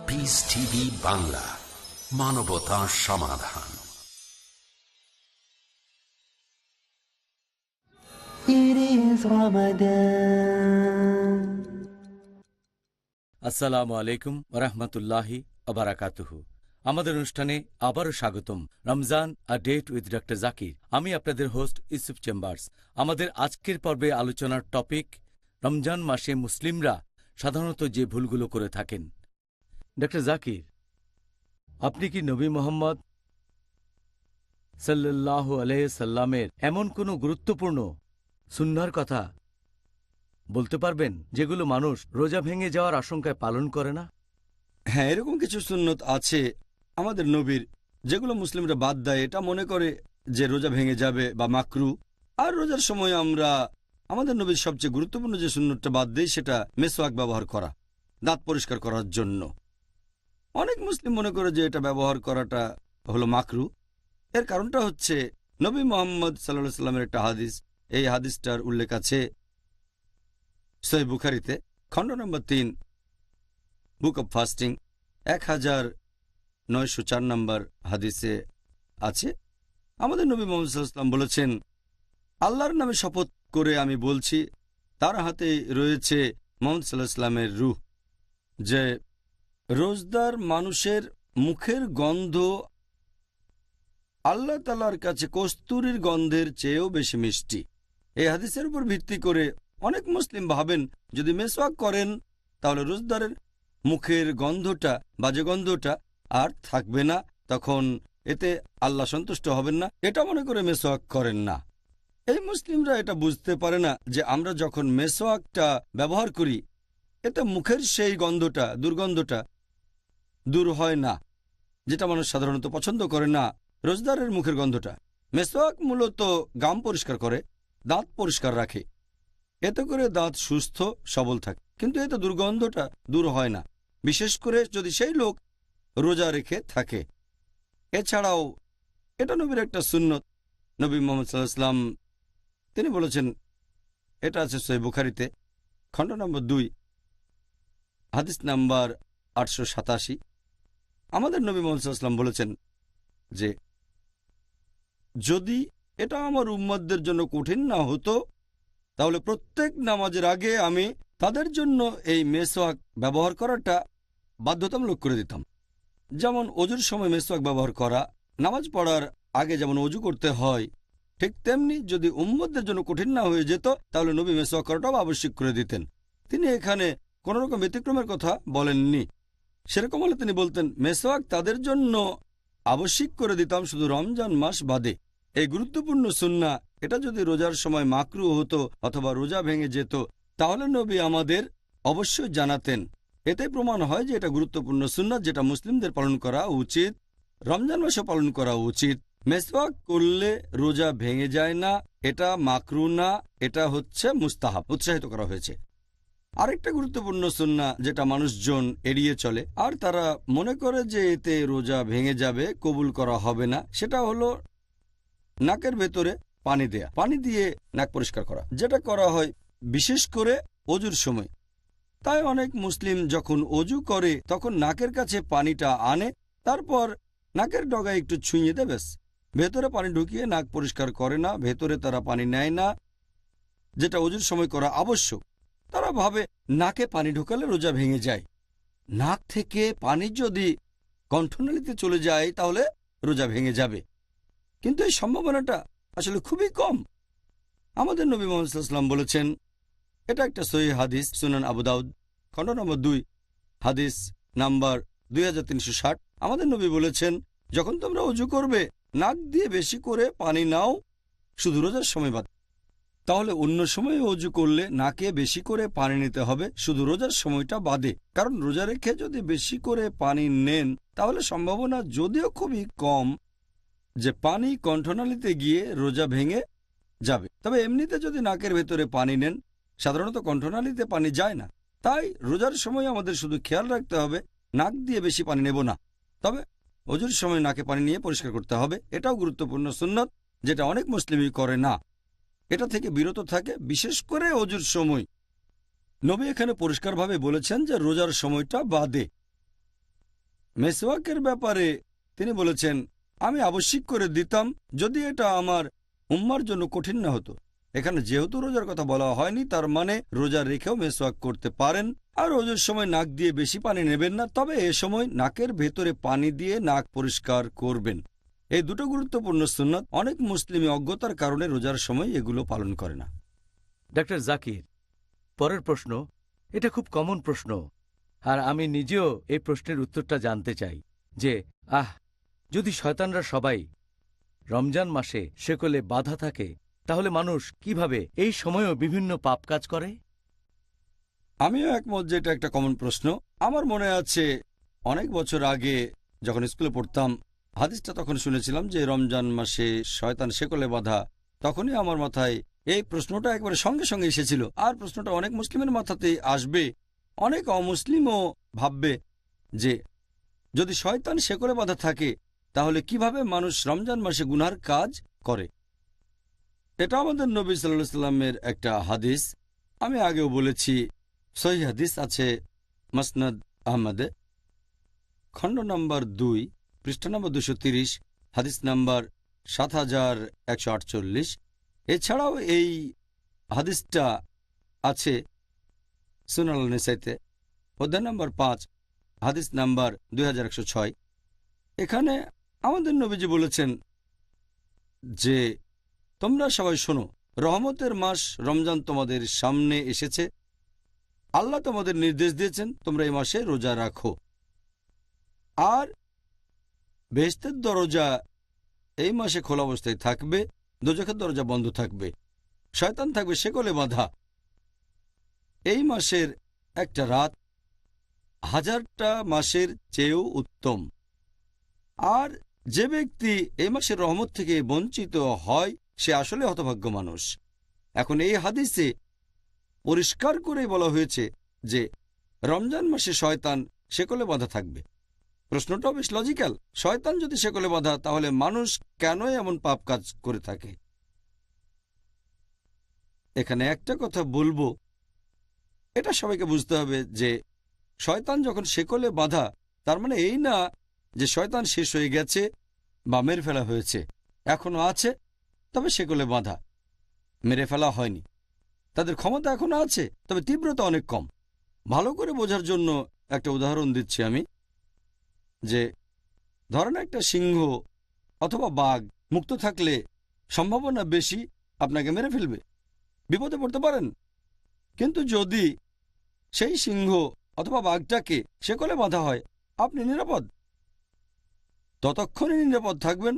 পিস টিভি বাংলা, মানবতার সমাধান।
It is Ramadan.
আসসালামু আলাইকুম ওরহমতুল্লাহি ওবারাকাতুহু। আমাদের অনুষ্ঠানে আবারও স্বাগতম। Ramzan a date with doctor Zakir. আমি আপনাদের হোস্ট ইউসুফ চেম্বার্স। আমাদের আজকের পর্বে আলোচনার টপিক, রমজান মাসে মুসলিমরা সাধারণত যে ভুলগুলো করে থাকেন। ডক্টর জাকির, আপনি কি নবী মোহাম্মদ সাল্লাল্লাহু আলাইহি সাল্লামের এমন কোনো গুরুত্বপূর্ণ সুন্নাহর কথা বলতে পারবেন যেগুলো মানুষ রোজা ভেঙে যাওয়ার আশঙ্কায় পালন করে না?
হ্যাঁ, এরকম কিছু সুন্নত আছে আমাদের নবীর, যেগুলো মুসলিমরা বাদ দেয়। এটা মনে করে যে রোজা ভেঙে যাবে বা মাকরু। আর রোজার সময় আমরা আমাদের নবীর সবচেয়ে গুরুত্বপূর্ণ যে সুন্নতটা বাদ দেই, সেটা মেসওয়াক ব্যবহার করা, দাঁত পরিষ্কার করার জন্য। অনেক মুসলিম মনে করে যে এটা ব্যবহার করাটা হলো মাকরু। এর কারণটা হচ্ছে নবী মোহাম্মদ সাল্লাল্লাহু আলাইহি সাল্লামের একটা হাদিস। এই হাদিসটার উল্লেখ আছে সহিহ বুখারীতে, খণ্ড নম্বর 3, বুক অব ফাস্টিং, 1904 নম্বর হাদিসে আছে। আমাদের নবী মোহাম্মদ সাল্লাল্লাহু আলাইহি সাল্লাম বলেছেন, আল্লাহর নামে শপথ করে আমি বলছি, তার হাতে রয়েছে মোহাম্মদ সাল্লাল্লাহু আলাইহি সাল্লামের রূহ, যে রোজদার মানুষের মুখের গন্ধ আল্লাহ তাআলার কাছে কস্তুরীর গন্ধের চেয়েও বেশি মিষ্টি। এই হাদিসের উপর ভিত্তি করে অনেক মুসলিম ভাবেন যদি মেসওয়াক করেন তাহলে রোজদারের মুখের গন্ধটা, বাজে গন্ধটা আর থাকবে না, তখন এতে আল্লাহ সন্তুষ্ট হবেন না। এটা মনে করে মেসওয়াক করেন না। এই মুসলিমরা এটা বুঝতে পারে না যে আমরা যখন মেসওয়াকটা ব্যবহার করি, এতে মুখের সেই গন্ধটা, দুর্গন্ধটা দূর হয় না, যেটা মানুষ সাধারণত পছন্দ করে না, রোজদারের মুখের গন্ধটা। মেসওয়াক মূলত গাম পরিষ্কার করে, দাঁত পরিষ্কার রাখে, এতে করে দাঁত সুস্থ সবল থাকে, কিন্তু এতে দুর্গন্ধটা দূর হয় না, বিশেষ করে যদি সেই লোক রোজা রেখে থাকে। এছাড়াও এটা নবীর একটা সুন্নত। নবী মুহাম্মদ সাল্লাল্লাহু আলাইহি ওয়াসাল্লাম তিনি বলেছেন, এটা আছে সহিহ বুখারীতে, খণ্ড নম্বর 2, হাদিস নাম্বার 887। আমাদের নবী মুহাম্মদ সাল্লাল্লাহু আলাইহি ওয়াসাল্লাম বলেছেন যে যদি এটা আমার উম্মতদের জন্য কঠিন না হতো, তাহলে প্রত্যেক নামাজের আগে আমি তাদের জন্য এই মেসওয়াক ব্যবহার করাটা বাধ্যতামূলক করে দিতাম। যেমন অজুর সময় মেসওয়াক ব্যবহার করা, নামাজ পড়ার আগে যেমন অজু করতে হয়, ঠিক তেমনি যদি উম্মতদের জন্য কঠিন না হয়ে যেত, তাহলে নবী মেসওয়াক করাটাও আবশ্যক করে দিতেন। তিনি এখানে কোনো রকম ব্যতিক্রমের কথা বলেননি। সেরকম হলে তিনি বলতেন মেসওয়াক তাদের জন্য আবশ্যিক করে দিতাম শুধু রমজান মাস বাদে। এই গুরুত্বপূর্ণ সুন্নাহ, এটা যদি রোজার সময় মাকরু হতো অথবা রোজা ভেঙে যেত, তাহলে নবী আমাদের অবশ্যই জানাতেন। এতে প্রমাণ হয় যে এটা গুরুত্বপূর্ণ সুন্নাহ যেটা মুসলিমদের পালন করা উচিত, রমজান মাসে পালন করা উচিত। মেসওয়াক করলে রোজা ভেঙে যায় না, এটা মাকরু না, এটা হচ্ছে মুস্তাহাব, উৎসাহিত করা হয়েছে। আরেকটা গুরুত্বপূর্ণ সুন্নাহ যেটা মানুষজন এড়িয়ে চলে আর তারা মনে করে যে এতে রোজা ভেঙে যাবে, কবুল করা হবে না, সেটা হলো নাকের ভেতরে পানি দেয়া, পানি দিয়ে নাক পরিষ্কার করা, যেটা করা হয় বিশেষ করে অজুর সময়। তাই অনেক মুসলিম যখন অজু করে তখন নাকের কাছে পানিটা আনে, তারপর নাকের ডগায় একটু ছুঁয়ে দেবে, ভেতরে পানি ঢুকিয়ে নাক পরিষ্কার করে না, ভেতরে তারা পানি নেয় না, যেটা অজুর সময় করা আবশ্যক। তারা ভাবে নাকে পানি ঢোকালে রোজা ভেঙে যায়। নাক থেকে পানি যদি কণ্ঠনালীতে চলে যায় তাহলে রোজা ভেঙে যাবে, কিন্তু এই সম্ভাবনাটা আসলে খুবই কম। আমাদের নবী মুহাম্মদ সাল্লাল্লাহু আলাইহি ওয়াসাল্লাম বলেছেন, এটা একটা সহিহ হাদিস, সুনান আবু দাউদ খণ্ড নম্বর 2 হাদিস নাম্বার 2360। আমাদের নবী বলেছেন, যখন তোমরা অজু করবে নাক দিয়ে বেশি করে পানি নাও, শুধু রোজার সময় বাদ। তাহলে অন্য সময়ে অজু করলে নাকে বেশি করে পানি নিতে হবে, শুধু রোজার সময়টা বাদে। কারণ রোজা রেখে যদি বেশি করে পানি নেন তাহলে সম্ভাবনা যদিও খুবই কম যে পানি কণ্ঠনালীতে গিয়ে রোজা ভেঙে যাবে। তবে এমনিতে যদি নাকের ভেতরে পানি নেন, সাধারণত কণ্ঠনালীতে পানি যায় না। তাই রোজার সময় আমাদের শুধু খেয়াল রাখতে হবে নাক দিয়ে বেশি পানি নেব না, তবে অজুর সময় নাকে পানি নিয়ে পরিষ্কার করতে হবে। এটাও গুরুত্বপূর্ণ সুন্নাত যেটা অনেক মুসলিমই করে না, এটা থেকে বিরত থাকে, বিশেষ করে অজুর সময়। নবী এখানে পরিষ্কারভাবে বলেছেন যে রোজার সময়টা বাদে। মেসওয়াকের ব্যাপারে তিনি বলেছেন, আমি আবশ্যিক করে দিতাম যদি এটা আমার উম্মার জন্য কঠিন না হতো। এখানে যেহেতু রোজার কথা বলা হয়নি, তার মানে রোজা রেখেও মেসওয়াক করতে পারেন। আর রোজার সময় নাক দিয়ে বেশি পানি নেবেন না, তবে এ সময় নাকের ভেতরে পানি দিয়ে নাক পরিষ্কার করবেন। এই দুটো গুরুত্বপূর্ণ সুন্নাত অনেক মুসলিমই অজ্ঞতার কারণে রোজার সময় এগুলো পালন করে না।
ডাক্তার জাকির, পরের প্রশ্ন, এটা খুব কমন প্রশ্ন, আর আমি নিজেও এই প্রশ্নের উত্তরটা জানতে চাই যে যদি শয়তানরা সবাই রমজান মাসে শেকলে বাধা থাকে, তাহলে মানুষ কিভাবে এই সময়েও বিভিন্ন পাপ কাজ করে?
আমিও একমত যে এটা একটা কমন প্রশ্ন। আমার মনে আছে অনেক বছর আগে যখন স্কুলে পড়তাম, হাদিসটা তখন শুনেছিলাম যে রমজান মাসে শয়তান শেকলে বাঁধা। তখনই আমার মাথায় এই প্রশ্নটা একবারে সঙ্গে সঙ্গে এসেছিল, আর প্রশ্নটা অনেক মুসলিমের মাথাতেই আসবে। অনেক অমুসলিমও ভাববে যে যদি শয়তান শেকলে বাঁধা থাকে তাহলে কিভাবে মানুষ রমজান মাসে গুনার কাজ করে। এটা আমাদের নবী সাল্লাল্লাহু আলাইহি ওয়াসাল্লামের একটা হাদিস, আমি আগেও বলেছি। সহিহ হাদিস আছে মুসনাদ আহমদে খণ্ড নম্বর 2 পৃষ্ঠা নম্বর 230, হাদিস নাম্বার 7148। এছাড়াও এই হাদিসটা আছে সুনান আন-নাসাইতে অধ্যায় নম্বর 5 হাদিস নাম্বার 2106। এখানে আমাদের নবীজি বলেছেন যে তোমরা সবাই শোনো, রহমতের মাস রমজান তোমাদের সামনে এসেছে। আল্লাহ তোমাদের নির্দেশ দিয়েছেন তোমরা এই মাসে রোজা রাখো, আর বেহেশতের দরজা এই মাসে খোলা অবস্থায় থাকবে, দোজখের দরজা বন্ধ থাকবে, শয়তান থাকবে শেকলে বাঁধা। এই মাসের একটা রাত 1000টা মাসের চেয়েও উত্তম। আর যে ব্যক্তি এই মাসের রহমত থেকে বঞ্চিত হয় সে আসলে হতভাগ্য মানুষ। এখন এই হাদিসে পরিষ্কার করে বলা হয়েছে যে রমজান মাসে শয়তান শেকলে বাঁধা থাকবে। প্রশ্নটাও বেশ লজিক্যাল, শয়তান যদি শেকলে বাঁধা তাহলে মানুষ কেন এমন পাপ কাজ করে থাকে? এখানে একটা কথা বলবো, এটা সবাইকে বুঝতে হবে যে শয়তান যখন শেকলে বাঁধা তার মানে এই না যে শয়তান শেষ হয়ে গেছে বা মেরে ফেলা হয়েছে, এখনো আছে, তবে শেকলে বাঁধা, মেরে ফেলা হয়নি। তাদের ক্ষমতা এখনো আছে, তবে তীব্রতা অনেক কম। ভালো করে বোঝার জন্য একটা উদাহরণ দিচ্ছি আমি, যে ধরেন একটা সিংহ অথবা বাঘ মুক্ত থাকলে সম্ভাবনা বেশি আপনাকে মেরে ফেলবে, বিপদে পড়তে পারেন। কিন্তু যদি সেই সিংহ অথবা বাঘটাকে শেকলে বাঁধা হয়, আপনি নিরাপদ। ততক্ষণই নিরাপদ থাকবেন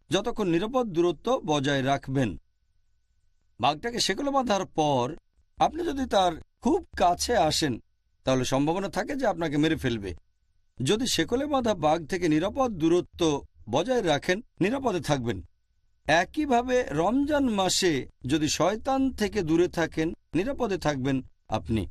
যতক্ষণ নিরাপদ দূরত্ব বজায় রাখবেন। বাঘটাকে শেকলে বাঁধার পর আপনি যদি তার খুব কাছে আসেন তাহলে সম্ভাবনা থাকে যে আপনাকে মেরে ফেলবে। যদি শেকলে বাঁধা বাঘ থেকে নিরাপদ দূরত্ব বজায় রাখেন, নিরাপদে থাকবেন। একইভাবে রমজান মাসে যদি শয়তান থেকে দূরে থাকেন, নিরাপদে থাকবেন আপনি।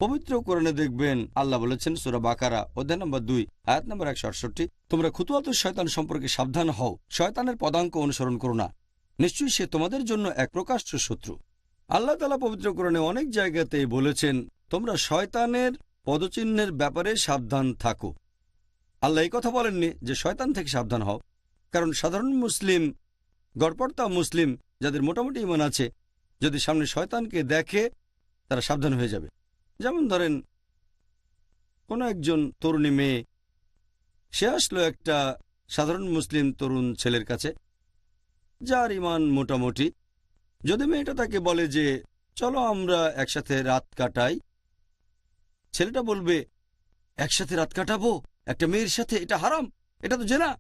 পবিত্র কোরআনে দেখবেন আল্লাহ বলেছেন সূরা বাকারা অধ্যায় নম্বর 2 আয়াত নম্বর 168, তোমরা খুতুওয়াতুশ শয়তান সম্পর্কে সাবধান হও, শয়তানের পদাঙ্ক অনুসরণ করো না, নিশ্চয়ই সে তোমাদের জন্য এক প্রকাশ্য শত্রু। আল্লাহ তাআলা পবিত্র কোরআনে অনেক জায়গাতে বলেছেন তোমরা শয়তানের পদচিহ্নের ব্যাপারে সাবধান থাকো। আল্লাহ এই কথা বলেননি যে শয়তান থেকে সাবধান হও, কারণ সাধারণ মুসলিম, গড়পড়তা মুসলিম যাদের মোটামুটি ঈমান আছে, যদি সামনে শয়তানকে দেখে তারা সাবধান হয়ে যাবে। যেমন ধরেন কোনো একজন তরুণী মেয়ে, সে আসলো একটা সাধারণ মুসলিম তরুণ ছেলের কাছে যার ঈমান মোটামুটি। যদি মেয়েটা তাকে বলে যে চলো আমরা একসাথে রাত কাটাই, ছেলেটা বলবে একসাথে রাত কাটাবো একটা মেয়ের সাথে, এটা হারাম, এটা তো জেনা।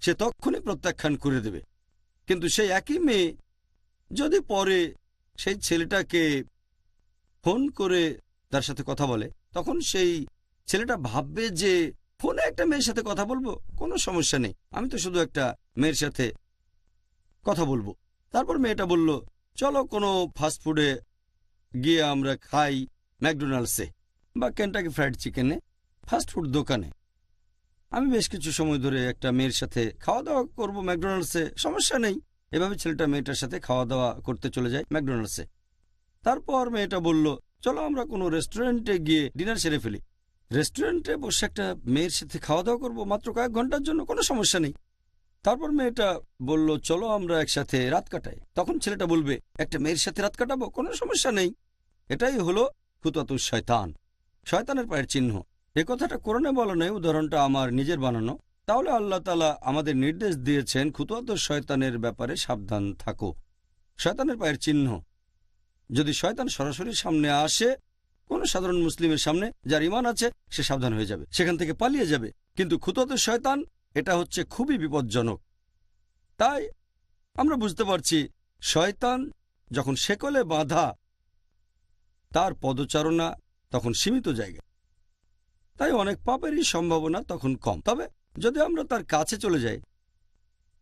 সে তক্ষুনি প্রত্যাখ্যান করে দেবে। কিন্তু সেই একই মেয়ে যদি পরে সেই ছেলেটাকে ফোন করে তার সাথে কথা বলে, তখন সেই ছেলেটা ভাববে যে ফোনে একটা মেয়ের সাথে কথা বলবো, কোনো সমস্যা নেই, আমি তো শুধু একটা মেয়ের সাথে কথা বলবো। তারপর মেয়েটা বলল চলো কোনো ফাস্টফুডে গিয়ে আমরা খাই, ম্যাকডোনাল্ডসে বা কেন্টাকি ফ্রাইড চিকেনে, ফাস্টফুড দোকানে। আমি বেশ কিছু সময় ধরে একটা মেয়ের সাথে খাওয়া দাওয়া করবো ম্যাকডোনাল্ডসে, সমস্যা নেই। এভাবে ছেলেটা মেয়েটার সাথে খাওয়া দাওয়া করতে চলে যায় ম্যাকডোনাল্ডসে। তারপর মেয়েটা বলল চলো আমরা কোনো রেস্টুরেন্টে গিয়ে ডিনার সেরে ফেলি। রেস্টুরেন্টে বসে একটা মেয়ের সাথে খাওয়া দাওয়া করবো মাত্র কয়েক ঘন্টার জন্য, কোনো সমস্যা নেই। তারপর মেয়েটা বলল চলো আমরা একসাথে রাত কাটাই। তখন ছেলেটা বলবে একটা মেয়ের সাথে রাত কাটাবো, কোনো সমস্যা নেই। এটাই হলো খুতুওয়াতুশ শয়তান, শয়তানের পায়ের চিহ্ন। এ কথাটা কোরআনে বলা নেই, উদাহরণটা আমার নিজের বানানো। তাহলে আল্লাহ তাআলা আমাদের নির্দেশ দিয়েছেন খুতুওয়াতুশ শয়তানের ব্যাপারে সাবধান থাকো। শয়তানের পায়ের চিহ্ন, যদি শয়তান সরাসরি সামনে আসে, কোনো সাধারণ মুসলিমের সামনে যার ঈমান আছে, সে সাবধান হয়ে যাবে, সেখান থেকে পালিয়ে যাবে। কিন্তু খুতুওয়াতুশ শয়তান এটা হচ্ছে খুবই বিপজ্জনক। তাই আমরা বুঝতে পারছি শয়তান যখন শেকলে বাঁধা, তার পদচারণা তখন সীমিত জায়গায়, তাই অনেক পাপেরই সম্ভাবনা তখন কম। তবে যদি আমরা তার কাছে চলে যাই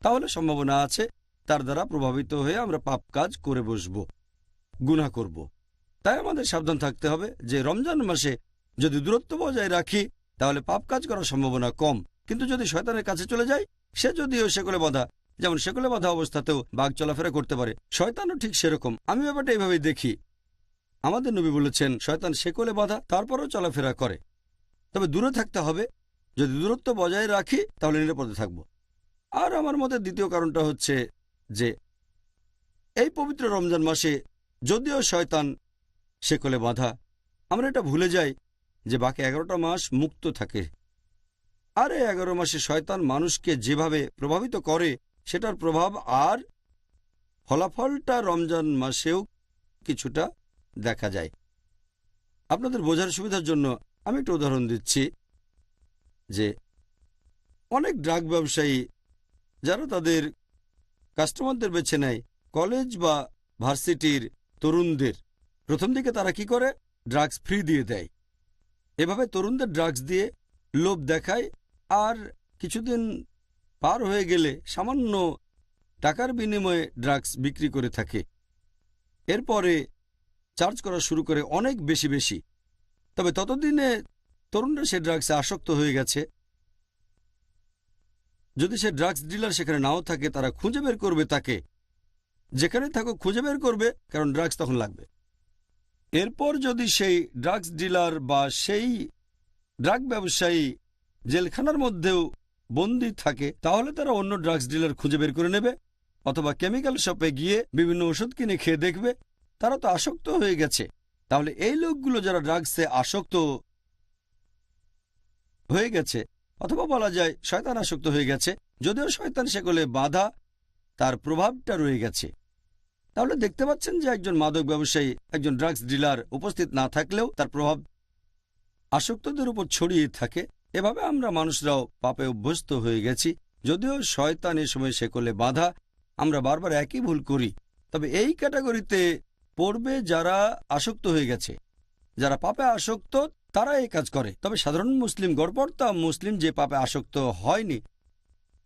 তাহলে সম্ভাবনা আছে তার দ্বারা প্রভাবিত হয়ে আমরা পাপ কাজ করে বসব, গুনাহ করব। তাই আমাদের সাবধান থাকতে হবে যে রমজান মাসে যদি দূরত্ব বজায় রাখি তাহলে পাপ কাজ করার সম্ভাবনা কম। কিন্তু যদি শয়তানের কাছে চলে যায়, সে যদিও শেকলে বাঁধা, যেমন শেকলে বাঁধা অবস্থাতেও বাঘ চলাফেরা করতে পারে, শয়তানও ঠিক সেরকম। আমি ব্যাপারটা এইভাবেই দেখি। আমাদের নবী বলেছেন শয়তান শেকলে বাঁধা, তারপরও চলাফেরা করে, তবে দূরে থাকতে হবে। যদি দূরত্ব বজায় রাখি তাহলে নিরাপদে থাকব। আর আমার মতে দ্বিতীয় কারণটা হচ্ছে যে এই পবিত্র রমজান মাসে যদিও শয়তান শেকলে বাঁধা, আমরা এটা ভুলে যাই যে বাকি 11টা মাস মুক্ত থাকে। আর এই 11 মাসে শয়তান মানুষকে যেভাবে প্রভাবিত করে, সেটার প্রভাব আর ফলাফলটা রমজান মাসেও কিছুটা দেখা যায়। আপনাদের বোঝার সুবিধার জন্য আমি একটা উদাহরণ দিচ্ছি যে অনেক ড্রাগ ব্যবসায়ী যারা তাদের কাস্টমারদের বেছে নেয় কলেজ বা ভার্সিটির তরুণদের, প্রথম দিকে তারা কি করে, ড্রাগস ফ্রি দিয়ে দেয়। এভাবে তরুণদের ড্রাগস দিয়ে লোভ দেখায়, আর কিছুদিন পার হয়ে গেলে সামান্য টাকার বিনিময়ে ড্রাগস বিক্রি করে থাকে। এরপরে চার্জ করা শুরু করে অনেক বেশি বেশি। তবে ততদিনে তরুণরা সে ড্রাগসে আসক্ত হয়ে গেছে। যদি সে ড্রাগস ডিলার সেখানে নাও থাকে, তারা খুঁজে বের করবে তাকে, যেখানে থাকুক খুঁজে বের করবে, কারণ ড্রাগস তখন লাগবে। এরপর যদি সেই ড্রাগস ডিলার বা সেই ড্রাগ ব্যবসায়ী জেলখানার মধ্যেও বন্দী থাকে, তাহলে তারা অন্য ড্রাগস ডিলার খুঁজে বের করে নেবে, অথবা কেমিক্যাল শপে গিয়ে বিভিন্ন ওষুধ কিনে খেয়ে দেখবে তারা তো আসক্ত হয়ে গেছে। তাহলে এই লোকগুলো যারা ড্রাগসে আসক্ত হয়ে গেছে, অথবা বলা যায় শয়তান আসক্ত হয়ে গেছে, যদিও শয়তান সেগুলো বাধা, তার প্রভাবটা রয়ে গেছে। তাহলে দেখতে পাচ্ছেন যে একজন মাদক ব্যবসায়ী, একজন ড্রাগস ডিলার উপস্থিত না থাকলেও তার প্রভাব আসক্তদের উপর ছড়িয়ে থাকে। এভাবে আমরা মানুষরাও পাপে অভ্যস্ত হয়ে গেছি। যদিও শয়তান এ সময় শেকলে বাঁধা, আমরা বারবার একই ভুল করি। তবে এই ক্যাটাগরিতে পড়বে যারা আসক্ত হয়ে গেছে, যারা পাপে আসক্ত তারা এই কাজ করে। তবে সাধারণ মুসলিম, গড়পড়তা মুসলিম যে পাপে আসক্ত হয়নি,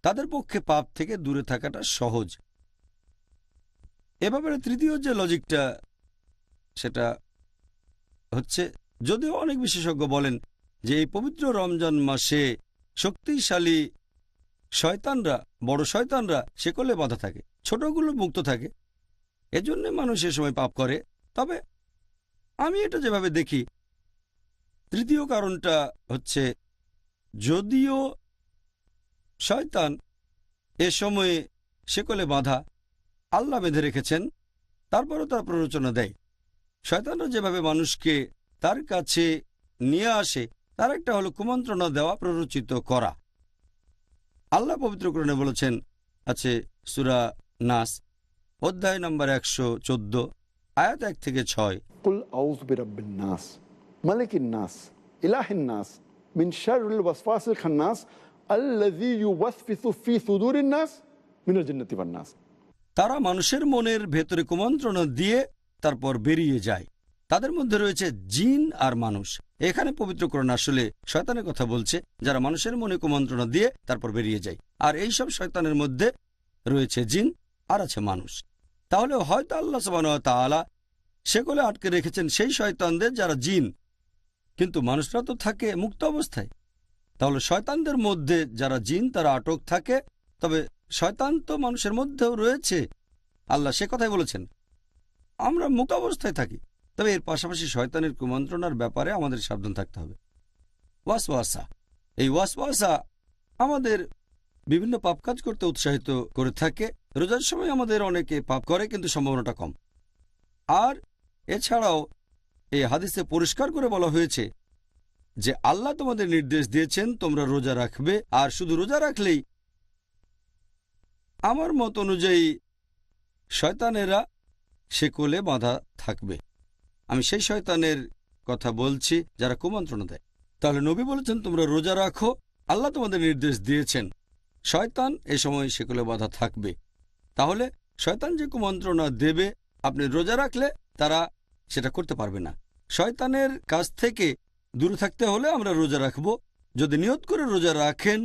তাদের পক্ষে পাপ থেকে দূরে থাকাটা সহজ। এ ব্যাপারে তৃতীয় যে লজিকটা, সেটা হচ্ছে, যদিও অনেক বিশেষজ্ঞ বলেন যে এই পবিত্র রমজান মাসে শক্তিশালী শয়তানরা, বড় শয়তানরা শেকলে বাঁধা থাকে, ছোটগুলো মুক্ত থাকে, এজন্য মানুষ এ সময় পাপ করে। তবে আমি এটা যেভাবে দেখি, তৃতীয় কারণটা হচ্ছে, যদিও শয়তান এ সময়ে শেকলে বাঁধা, আল্লাহ বেঁধে রেখেছেন, তারপরও তার প্ররোচনা দেয়। শয়তানরা যেভাবে মানুষকে তার কাছে নিয়ে আসে, তার একটা হলো কুমন্ত্রণা দেওয়া, প্ররোচিত করা। আল্লাহ পবিত্র কোরআনে বলেছেন, আছে সূরা নাস অধ্যায় নম্বর 114 আয়াত 1 থেকে 6,
কুল আউযু বিরাব্বিন নাস মালিকিন নাস ইলাহিন নাস মিন শাররিল ওয়াসওয়াসিল খান্নাস আল্লাযী ইউওয়াসওয়িসু ফি সুদুরিন নাস মিনাল জিন্নাতি ওয়ান নাস।
তারা মানুষের মনের ভেতরে কুমন্ত্রণা দিয়ে তারপর বেরিয়ে যায়। তাদের মধ্যে রয়েছে জিন আর মানুষ। এখানে পবিত্র কোরআন আসলে শয়তানের কথা বলছে, যারা মানুষের মনে কুমন্ত্রণা দিয়ে তারপর বেরিয়ে যায়। আর এই সব শয়তানের মধ্যে রয়েছে জিন আর আছে মানুষ। তাহলে হয়তো আল্লাহ সুবহানাহু ওয়া তাআলা সেগুলো আটকে রেখেছেন সেই শয়তানদের যারা জিন, কিন্তু মানুষরা তো থাকে মুক্ত অবস্থায়। তাহলে শয়তানদের মধ্যে যারা জিন তারা আটক থাকে, তবে শয়তান তো মানুষের মধ্যেও রয়েছে। আল্লাহ সে কথাই বলেছেন, আমরা মুক্ত অবস্থায় থাকি। তবে এর পাশাপাশি শয়তানের কুমন্ত্রণার ব্যাপারে আমাদের সাবধান থাকতে হবে। ওয়াসওয়াসা, এই ওয়াসওয়াসা আমাদের বিভিন্ন পাপ কাজ করতে উৎসাহিত করে থাকে। রোজার সময় আমাদের অনেকে পাপ করে, কিন্তু সম্ভাবনাটা কম। আর এছাড়াও এই হাদিসে পরিষ্কার করে বলা হয়েছে যে আল্লাহ তোমাদের নির্দেশ দিয়েছেন তোমরা রোজা রাখবে, আর শুধু রোজা রাখলেই আমার মত অনুযায়ী শয়তানেরা শেকলে বাঁধা থাকবে। আমি সেই শয়তানের কথা বলছি যারা কুমন্ত্রণা দেয়। তাহলে নবী বলেছেন তোমরা রোজা রাখো, আল্লাহ তোমাদের নির্দেশ দিয়েছেন। শয়তান এ সময় শেকলে বাঁধা থাকবে। তাহলে শয়তান যে কুমন্ত্রণা দেবে, আপনি রোজা রাখলে তারা সেটা করতে পারবে না। শয়তানের কাছ থেকে দূরে থাকতে হলে আমরা রোজা রাখব। যদি নিয়ত করে রোজা রাখেন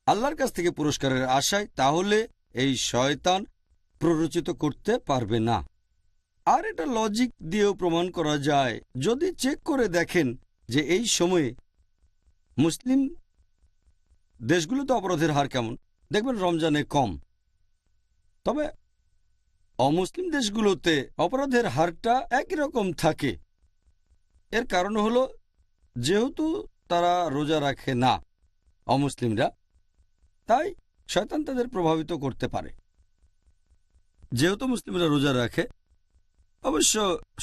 আল্লাহর কাছ থেকে পুরস্কারের আশায়, তাহলে এই শয়তান প্ররোচিত করতে পারবে না। আর এটা লজিক দিয়েও প্রমাণ করা যায়। যদি চেক করে দেখেন যে এই সময়ে মুসলিম দেশগুলোতে অপরাধের হার কেমন, দেখবেন রমজানে কম। তবে অমুসলিম দেশগুলোতে অপরাধের হারটা একই রকম থাকে। এর কারণ হলো যেহেতু তারা রোজা রাখে না অমুসলিমরা, তাই শয়তান তাদের প্রভাবিত করতে পারে। যেহেতু মুসলিমরা রোজা রাখে, অবশ্য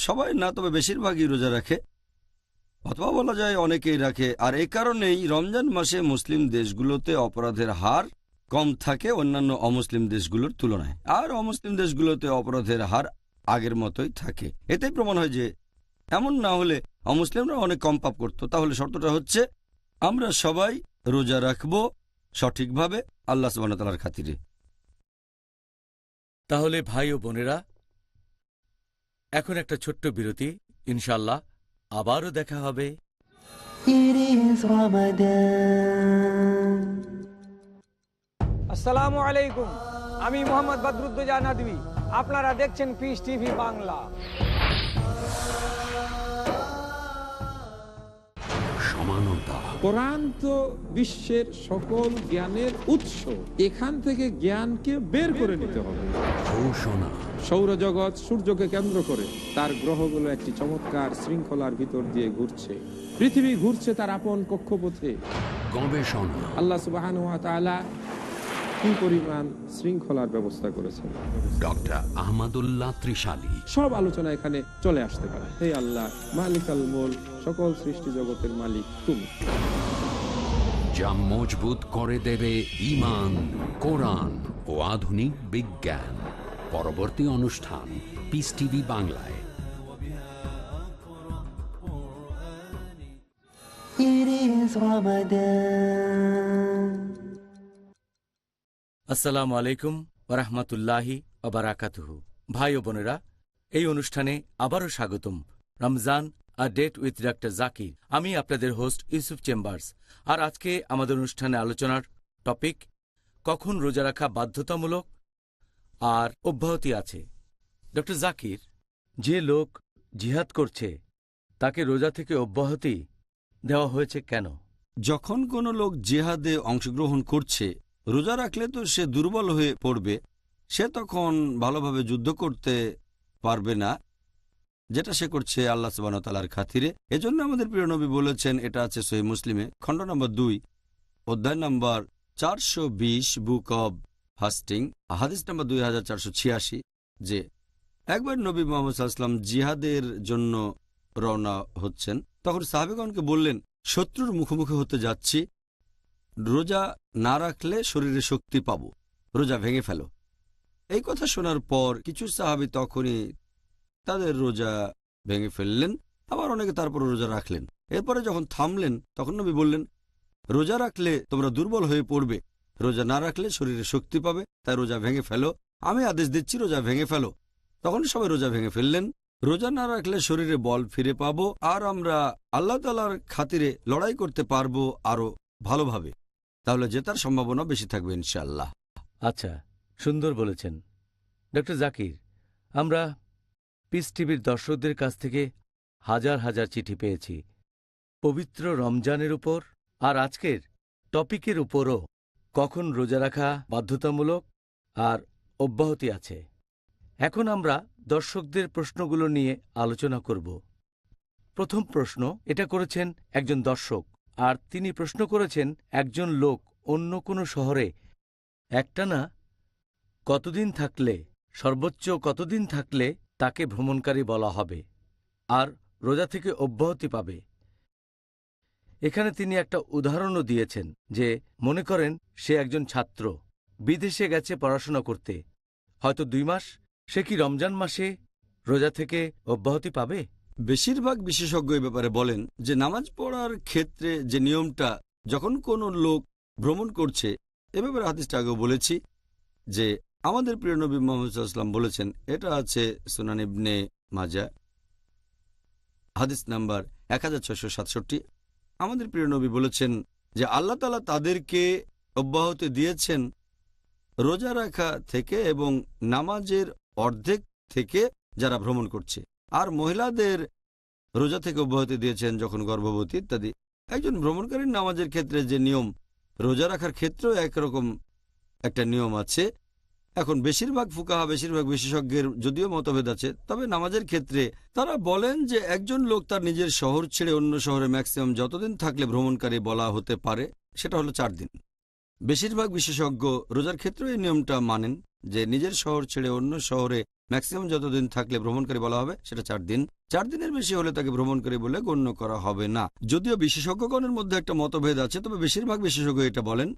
সবাই না, তবে বেশিরভাগই রোজা রাখে, অথবা বলা যায় অনেকেই রাখে। আর এই কারণেই রমজান মাসে মুসলিম দেশগুলোতে অপরাধের হার কম থাকে অন্যান্য অমুসলিম দেশগুলোর তুলনায়। আর অমুসলিম দেশগুলোতে অপরাধের হার আগের মতোই থাকে। এতেই প্রমাণ হয় যে এমন না হলে অমুসলিমরা অনেক কম পাপ করত। তাহলে শর্তটা হচ্ছে আমরা সবাই রোজা রাখব সঠিকভাবে আল্লাহ সুবহানাহু ওয়া তাআলার খাতিরে।
তাহলে ভাই ও বোনেরা, এখন একটা ছোট্ট বিরতি। ইনশাল্লাহ আবারও দেখা হবে।
It is Ramadan.
আসসালামু আলাইকুম, আমি মোহাম্মদ বদরুদ্দোজা নদভী। আপনারা দেখছেন পিস টিভি বাংলা।
সমানতা,
কোরআন তো বিশ্বের সকল জ্ঞানের উৎস। এখান থেকে জ্ঞানকে বের করে নিতে হবে।
ঘোষণা,
সৌরজগৎ সূর্যকে কেন্দ্র করে তার গ্রহগুলো একটি চমৎকার শৃঙ্খলার ভিতর দিয়ে ঘুরছে। পৃথিবী ঘুরছে তার আপন কক্ষপথে।
গবেষণা,
আল্লাহ সুবহানাহু ওয়া তাআলা কি পরিমাণ শৃঙ্খলার ব্যবস্থা করেছেন।
ডক্টর আহমদুল্লাহ ত্রিশালী।
সব আলোচনা এখানে চলে আসতে পারে। হে আল্লাহ, মালিকাল মুলক, সকল সৃষ্টি জগতের মালিক তুমি।
যা মজবুত করে দেবে ঈমান, কোরআন ও আধুনিক বিজ্ঞান। পরবর্তী অনুষ্ঠান পিস টিভি বাংলায়।
It is Ramadan.
আসসালামু আলাইকুম ওরহমতুল্লাহি ওবারাকাতুহু। ভাই ও বোনেরা, এই অনুষ্ঠানে আবারও স্বাগতম। Ramzan a date with doctor Zakir. আমি আপনাদের হোস্ট ইউসুফ চেম্বার্স। আর আজকে আমাদের অনুষ্ঠানে আলোচনার টপিক, কখন রোজা রাখা বাধ্যতামূলক আর অব্যাহতি আছে। ডক্টর জাকির, যে লোক জিহাদ করছে তাকে রোজা থেকে অব্যাহতি দেওয়া হয়েছে কেন?
যখন কোনো লোক জিহাদে অংশগ্রহণ করছে, রোজা রাখলে তো সে দুর্বল হয়ে পড়বে, সে তখন ভালোভাবে যুদ্ধ করতে পারবে না, যেটা সে করছে আল্লাহ সুবহানাহু ওয়া তাআলার খাতিরে। এজন্য আমাদের প্রিয় নবী বলেছেন, এটা আছে সহিহ মুসলিমে, খণ্ড নম্বর 2, অধ্যায় নম্বর 420, বুক অব ফাস্টিং, হাদিস নম্বর 2486, যে একবার নবী মুহাম্মদ সাল্লাল্লাহু আলাইহি ওয়াসাল্লাম জিহাদের জন্য রওনা হচ্ছেন। তখন সাহাবীগণকে বললেন, শত্রুর মুখোমুখি হতে যাচ্ছি, রোজা না রাখলে শরীরে শক্তি পাব, রোজা ভেঙে ফেলো। এই কথা শোনার পর কিছু সাহাবী তখনই তাদের রোজা ভেঙে ফেললেন, আবার অনেকে তারপর রোজা রাখলেন। এরপরে যখন থামলেন তখন নবী বললেন, রোজা রাখলে তোমরা দুর্বল হয়ে পড়বে, রোজা না রাখলে শরীরে শক্তি পাবে, তাই রোজা ভেঙে ফেলো, আমি আদেশ দিচ্ছি রোজা ভেঙে ফেলো। তখন সবাই রোজা ভেঙে ফেললেন। রোজা না রাখলে শরীরে বল ফিরে পাবো, আর আমরা আল্লাহ তাআলার খাতিরে লড়াই করতে পারবো আরো ভালোভাবে, তাহলে জেতার সম্ভাবনা বেশি থাকবে ইনশাআল্লাহ।
আচ্ছা, সুন্দর বলেছেন ডক্টর জাকির। আমরা পিস টিভির দর্শকদের কাছ থেকে হাজার হাজার চিঠি পেয়েছি পবিত্র রমজানের উপর আর আজকের টপিকের উপরও, কখন রোজা রাখা বাধ্যতামূলক আর অব্যাহতি আছে। এখন আমরা দর্শকদের প্রশ্নগুলো নিয়ে আলোচনা করব। প্রথম প্রশ্ন এটা করেছেন একজন দর্শক, আর তিনি প্রশ্ন করেছেন, একজন লোক অন্য কোনো শহরে একটানা কতদিন থাকলে, সর্বোচ্চ কতদিন থাকলে তাকে ভ্রমণকারী বলা হবে আর রোজা থেকে অব্যাহতি পাবে? এখানে তিনি একটা উদাহরণও দিয়েছেন যে, মনে করেন সে একজন ছাত্র, বিদেশে গেছে পড়াশোনা করতে, হয়তো 2 মাস, সে কি রমজান মাসে রোজা থেকে অব্যাহতি পাবে?
বেশিরভাগ বিশেষজ্ঞ এ ব্যাপারে বলেন যে নামাজ পড়ার ক্ষেত্রে যে নিয়মটা, যখন কোনো লোক ভ্রমণ করছে, এ ব্যাপারে হাদিসটা আগেও বলেছি যে আমাদের প্রিয় নবী মুহাম্মদ সাল্লাল্লাহু আলাইহি ওয়াসাল্লাম বলেছেন, এটা আছে সুনান ইবনে মাজাহ, হাদিস নাম্বার 1667। আমাদের প্রিয় নবী বলেছেন যে আল্লাহ তাআলা তাদেরকে অব্যাহতি দিয়েছেন রোজা রাখা থেকে এবং নামাজের অর্ধেক থেকে যারা ভ্রমণ করছে, আর মহিলাদের রোজা থেকে অব্যাহতি দিয়েছেন যখন গর্ভবতী ইত্যাদি। একজন ভ্রমণকারীর নামাজের ক্ষেত্রে যে নিয়ম, রোজা রাখার ক্ষেত্রেও একরকম একটা নিয়ম আছে। এখন বেশিরভাগ ফুকাহা, বেশিরভাগ বিশেষজ্ঞের যদিও মতভেদ আছে, তবে নামাজের ক্ষেত্রে তারা বলেন যে একজন লোক তার নিজের শহর ছেড়ে অন্য শহরে ম্যাক্সিমাম যতদিন থাকলে ভ্রমণকারী বলা হতে পারে, সেটা হলো 4 দিন। বেশিরভাগ বিশেষজ্ঞ রোজার ক্ষেত্রেও এই নিয়মটা মানেন যে নিজের শহর ছেড়ে অন্য শহরে ম্যাক্সিমাম যতদিন থাকলে ভ্রমণকারী বলা হবে সেটা 4 দিন। 4 দিনের বেশি হলে তাকে ভ্রমণকারী বলে গণ্য করা হবে না। যদিও বিশেষজ্ঞগণের মধ্যে একটা মতভেদ আছে, তবে বেশিরভাগ বিশেষজ্ঞ এটা বলেন।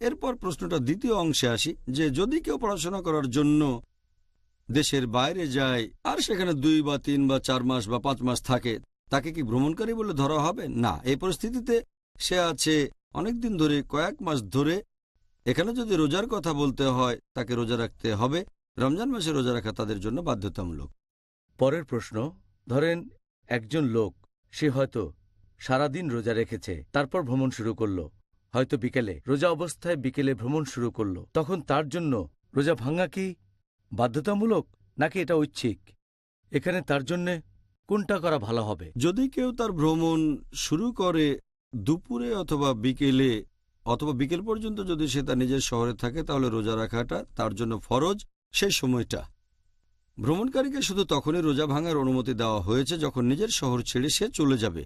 এরপর প্রশ্নটা দ্বিতীয় অংশে আসি, যে যদি কেউ পড়াশোনা করার জন্য দেশের বাইরে যায় আর সেখানে 2 বা 3 বা 4 মাস বা 5 মাস থাকে, তাকে কি ভ্রমণকারী বলে ধরা হবে? না। এই পরিস্থিতিতে সে আছে অনেকদিন ধরে, কয়েক মাস ধরে। এখানে যদি রোজার কথা বলতে হয়, তাকে রোজা রাখতে হবে। রমজান মাসে রোজা রাখা তাদের জন্য বাধ্যতামূলক।
পরের প্রশ্ন, ধরেন একজন লোক, সে হয়তো সারাদিন রোজা রেখেছে, তারপর ভ্রমণ শুরু করলো, হয়তো বিকেলে, রোজা অবস্থায় বিকেলে ভ্রমণ শুরু করলো, তখন তার জন্য রোজা ভাঙা কি বাধ্যতামূলক নাকি এটা ঐচ্ছিক? এখানে তার জন্যে কোনটা করা ভালো হবে?
যদি কেউ তার ভ্রমণ শুরু করে দুপুরে অথবা বিকেলে, অথবা বিকেল পর্যন্ত যদি সে তার নিজের শহরে থাকে, তাহলে রোজা রাখাটা তার জন্য ফরজ। সেই সময়টা ভ্রমণকারীকে শুধু তখনই রোজা ভাঙার অনুমতি দেওয়া হয়েছে যখন নিজের শহর ছেড়ে সে চলে যাবে।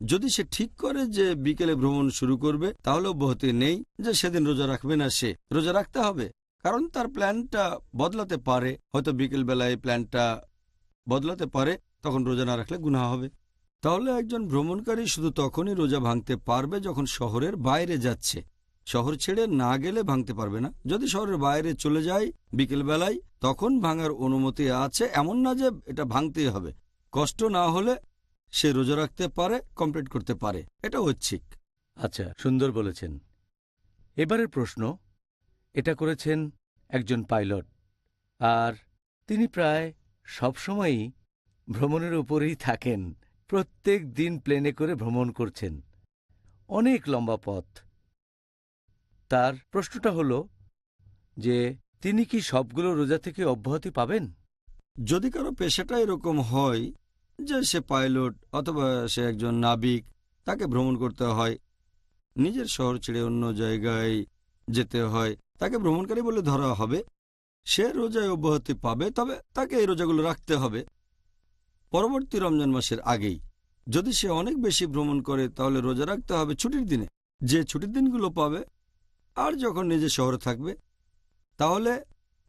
যদি সে ঠিক করে যে বিকেলে ভ্রমণ শুরু করবে, তাহলে অব্যাহতি নেই যে সেদিন রোজা রাখবে না, সে রোজা রাখতে হবে, কারণ তার প্ল্যানটা বদলাতে পারে। হয়তো বিকেল বেলায় প্ল্যানটা বদলাতে পারে, তখন রোজা না রাখলে গুনাহ হবে। তাহলে একজন ভ্রমণকারী শুধু তখনই রোজা ভাঙতে পারবে যখন শহরের বাইরে যাচ্ছে। শহর ছেড়ে না গেলে ভাঙতে পারবে না। যদি শহরের বাইরে চলে যায় বিকেলবেলায়, তখন ভাঙার অনুমতি আছে। এমন না যে এটা ভাঙতেই হবে। কষ্ট না হলে সে রোজা রাখতে পারে, কমপ্লিট করতে পারে। এটা ঐচ্ছিক।
আচ্ছা, সুন্দর বলেছেন। এবারের প্রশ্ন এটা করেছেন একজন পাইলট, আর তিনি প্রায় সবসময়ই ভ্রমণের উপরেই থাকেন। প্রত্যেক দিন প্লেনে করে ভ্রমণ করছেন, অনেক লম্বা পথ। তার প্রশ্নটা হলো যে তিনি কি সবগুলো রোজা থেকে অব্যাহতি পাবেন?
যদি কারো পেশাটা এরকম হয় যে সে পাইলট অথবা সে একজন নাবিক, তাকে ভ্রমণ করতে হয়, নিজের শহর ছেড়ে অন্য জায়গায় যেতে হয়, তাকে ভ্রমণকারী বলে ধরা হবে। সে রোজায় অব্যাহতি পাবে, তবে তাকে এই রোজাগুলো রাখতে হবে পরবর্তী রমজান মাসের আগেই। যদি সে অনেক বেশি ভ্রমণ করে তাহলে রোজা রাখতে হবে ছুটির দিনে, যে ছুটির দিনগুলো পাবে। আর যখন নিজের শহরে থাকবে তাহলে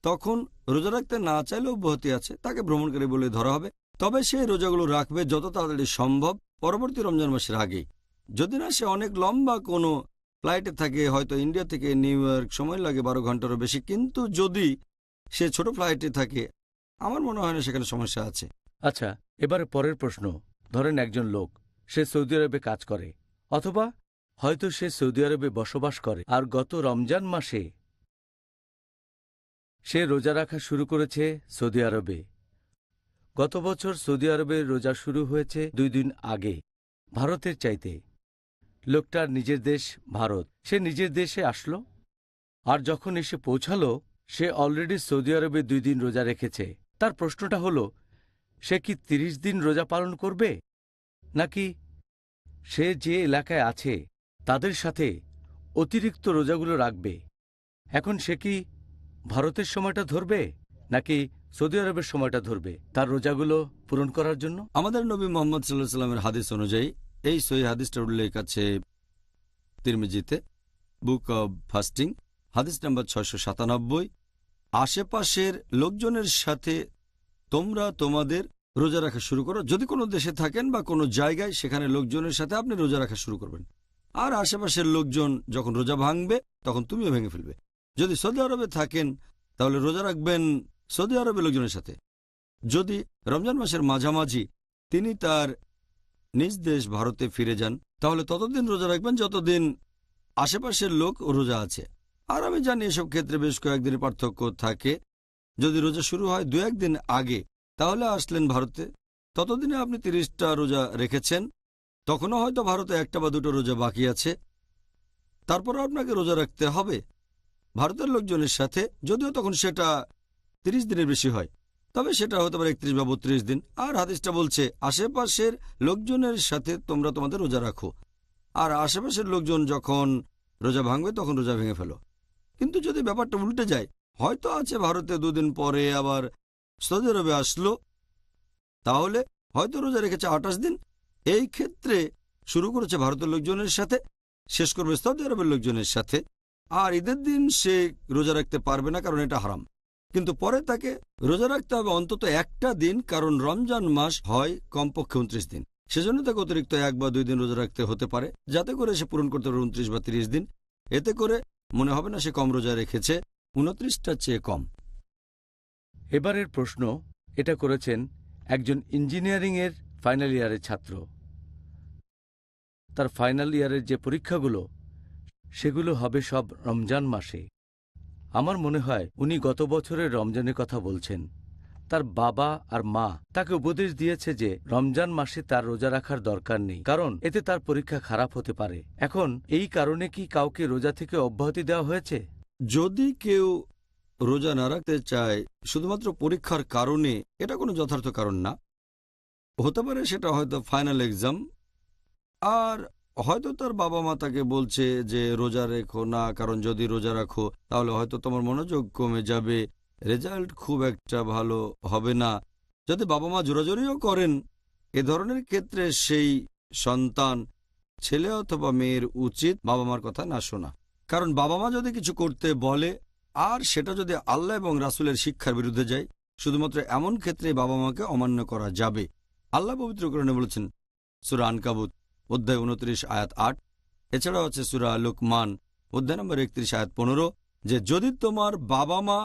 তখন রোজা রাখতে না চাইলে অব্যাহতি আছে, তাকে ভ্রমণকারী বলে ধরা হবে। তবে সেই রোজাগুলো রাখবে যত তাড়াতাড়ি সম্ভব পরবর্তী রমজান মাসের আগেই। যদি না সে অনেক লম্বা কোনো ফ্লাইটে থাকে, হয়তো ইন্ডিয়া থেকে নিউ ইয়র্ক সময় লাগে 12 ঘন্টারও বেশি, কিন্তু যদি সে ছোট ফ্লাইটে থাকে আমার মনে হয় না সেখানে সমস্যা আছে।
আচ্ছা, এবারে পরের প্রশ্ন। ধরেন একজন লোক, সে সৌদি আরবে কাজ করে, অথবা হয়তো সে সৌদি আরবে বসবাস করে, আর গত রমজান মাসে সে রোজা রাখা শুরু করেছে সৌদি আরবে। গত বছর সৌদি আরবে রোজা শুরু হয়েছে 2 দিন আগে, ভারতের চাইতে। লোকটার নিজের দেশ ভারত। সে নিজের দেশে আসলো, আর যখন এসে পৌঁছালো সে অলরেডি সৌদি আরবে 2 দিন রোজা রেখেছে। তার প্রশ্নটা হলো, সে কি 30 দিন রোজা পালন করবে, নাকি সে যে এলাকায় আছে তাদের সাথে অতিরিক্ত রোজাগুলো রাখবে? এখন সে কি ভারতের সময়টা ধরবে, নাকি সৌদি আরবের সময়টা ধরবে তার রোজাগুলো পূরণ করার জন্য?
আমাদের নবী মোহাম্মদ সাল্লাল্লাহু আলাইহি ওয়াসাল্লামের হাদিস অনুযায়ী, এই সহিহ হাদিসটার উল্লেখ আছে তিরমিজিতে, বুক অব ফাস্টিং, হাদিস নাম্বার 697। আশেপাশের লোকজনের সাথে তোমরা তোমাদের রোজা রাখা শুরু করো। যদি কোনো দেশে থাকেন বা কোনো জায়গায়, সেখানে লোকজনের সাথে আপনি রোজা রাখা শুরু করবেন। আর আশেপাশের লোকজন যখন রোজা ভাঙবে তখন তুমিও ভেঙে ফেলবে। যদি সৌদি আরবে থাকেন তাহলে রোজা রাখবেন সৌদি আরবের লোকজনের সাথে। যদি রমজান মাসের মাঝামাঝি তিনি তার নিজ দেশ ভারতে ফিরে যান তাহলে ততদিন রোজা রাখবেন যতদিন আশেপাশের লোক রোজা আছে। আর আমি জানি এসব ক্ষেত্রে বেশ কয়েকদিনের পার্থক্য থাকে। যদি রোজা শুরু হয় 2-1 দিন আগে, তাহলে আসলেন ভারতে, ততদিনে আপনি 30টা রোজা রেখেছেন, তখনও হয়তো ভারতে 1টা বা 2টো রোজা বাকি আছে। তারপরও আপনাকে রোজা রাখতে হবে ভারতের লোকজনের সাথে, যদিও তখন সেটা 30 দিনের বেশি হয়, তবে সেটা হতে পারে 31 বা 32 দিন। আর হাদিসটা বলছে আশেপাশের লোকজনের সাথে তোমরা তোমাদের রোজা রাখো, আর আশেপাশের লোকজন যখন রোজা ভাঙবে তখন রোজা ভেঙে ফেলো। কিন্তু যদি ব্যাপারটা উল্টে যায়, হয়তো আছে ভারতে 2 দিন পরে আবার সৌদি আরবে আসলো, তাহলে হয়তো রোজা রেখেছে 28 দিন। এই ক্ষেত্রে শুরু করেছে ভারতের লোকজনের সাথে, শেষ করবে সৌদি আরবের লোকজনের সাথে। আর ঈদের দিন সে রোজা রাখতে পারবে না, কারণ এটা হারাম। কিন্তু পরে তাকে রোজা রাখতে হবে অন্তত 1টা দিন, কারণ রমজান মাস হয় কমপক্ষে 29 দিন। সেজন্য তাকে অতিরিক্ত 1 বা 2 দিন রোজা রাখতে হতে পারে, যাতে করে সে পূরণ করতে পারে 29 বা 30 দিন। এতে করে মনে হবে না সে কম রোজা রেখেছে, 29টার চেয়ে কম।
এবারের প্রশ্ন এটা করেছেন একজন ইঞ্জিনিয়ারিংয়ের ফাইনাল ইয়ারের ছাত্র। তার ফাইনাল ইয়ারের যে পরীক্ষাগুলো, সেগুলো হবে সব রমজান মাসে। আমার মনে হয় উনি গত বছরের রমজানের কথা বলছেন। তার বাবা আর মা তাকে উপদেশ দিয়েছে যে রমজান মাসে তার রোজা রাখার দরকার নেই, কারণ এতে তার পরীক্ষা খারাপ হতে পারে। এখন এই কারণে কি কাউকে রোজা থেকে অব্যাহতি দেওয়া হয়েছে?
যদি কেউ রোজা না রাখতে চায় শুধুমাত্র পরীক্ষার কারণে, এটা কোনো যথার্থ কারণ না। হতে পারে সেটা হয়তো ফাইনাল এক্সাম, আর হয়তো তার বাবা মা তাকে বলছে যে রোজা রেখো না, কারণ যদি রোজা রাখো তাহলে হয়তো তোমার মনোযোগ কমে যাবে, রেজাল্ট খুব একটা ভালো হবে না। যদি বাবা মা জোরাজোরিও করেন, এ ধরনের ক্ষেত্রে সেই সন্তান, ছেলে অথবা মেয়ের উচিত বাবা মার কথা না শোনা। কারণ বাবা মা যদি কিছু করতে বলে আর সেটা যদি আল্লাহ এবং রাসূলের শিক্ষার বিরুদ্ধে যায়, শুধুমাত্র এমন ক্ষেত্রে বাবা মাকে অমান্য করা যাবে। আল্লাহ পবিত্র কোরআনে বলেছেন সূরা আনকাবুত অধ্যায় 29 আয়াত 8। এছাড়াও আছে সূরা লুকমান অধ্যায় নম্বর 31 আয়াত 15, যে যদি তোমার বাবা মা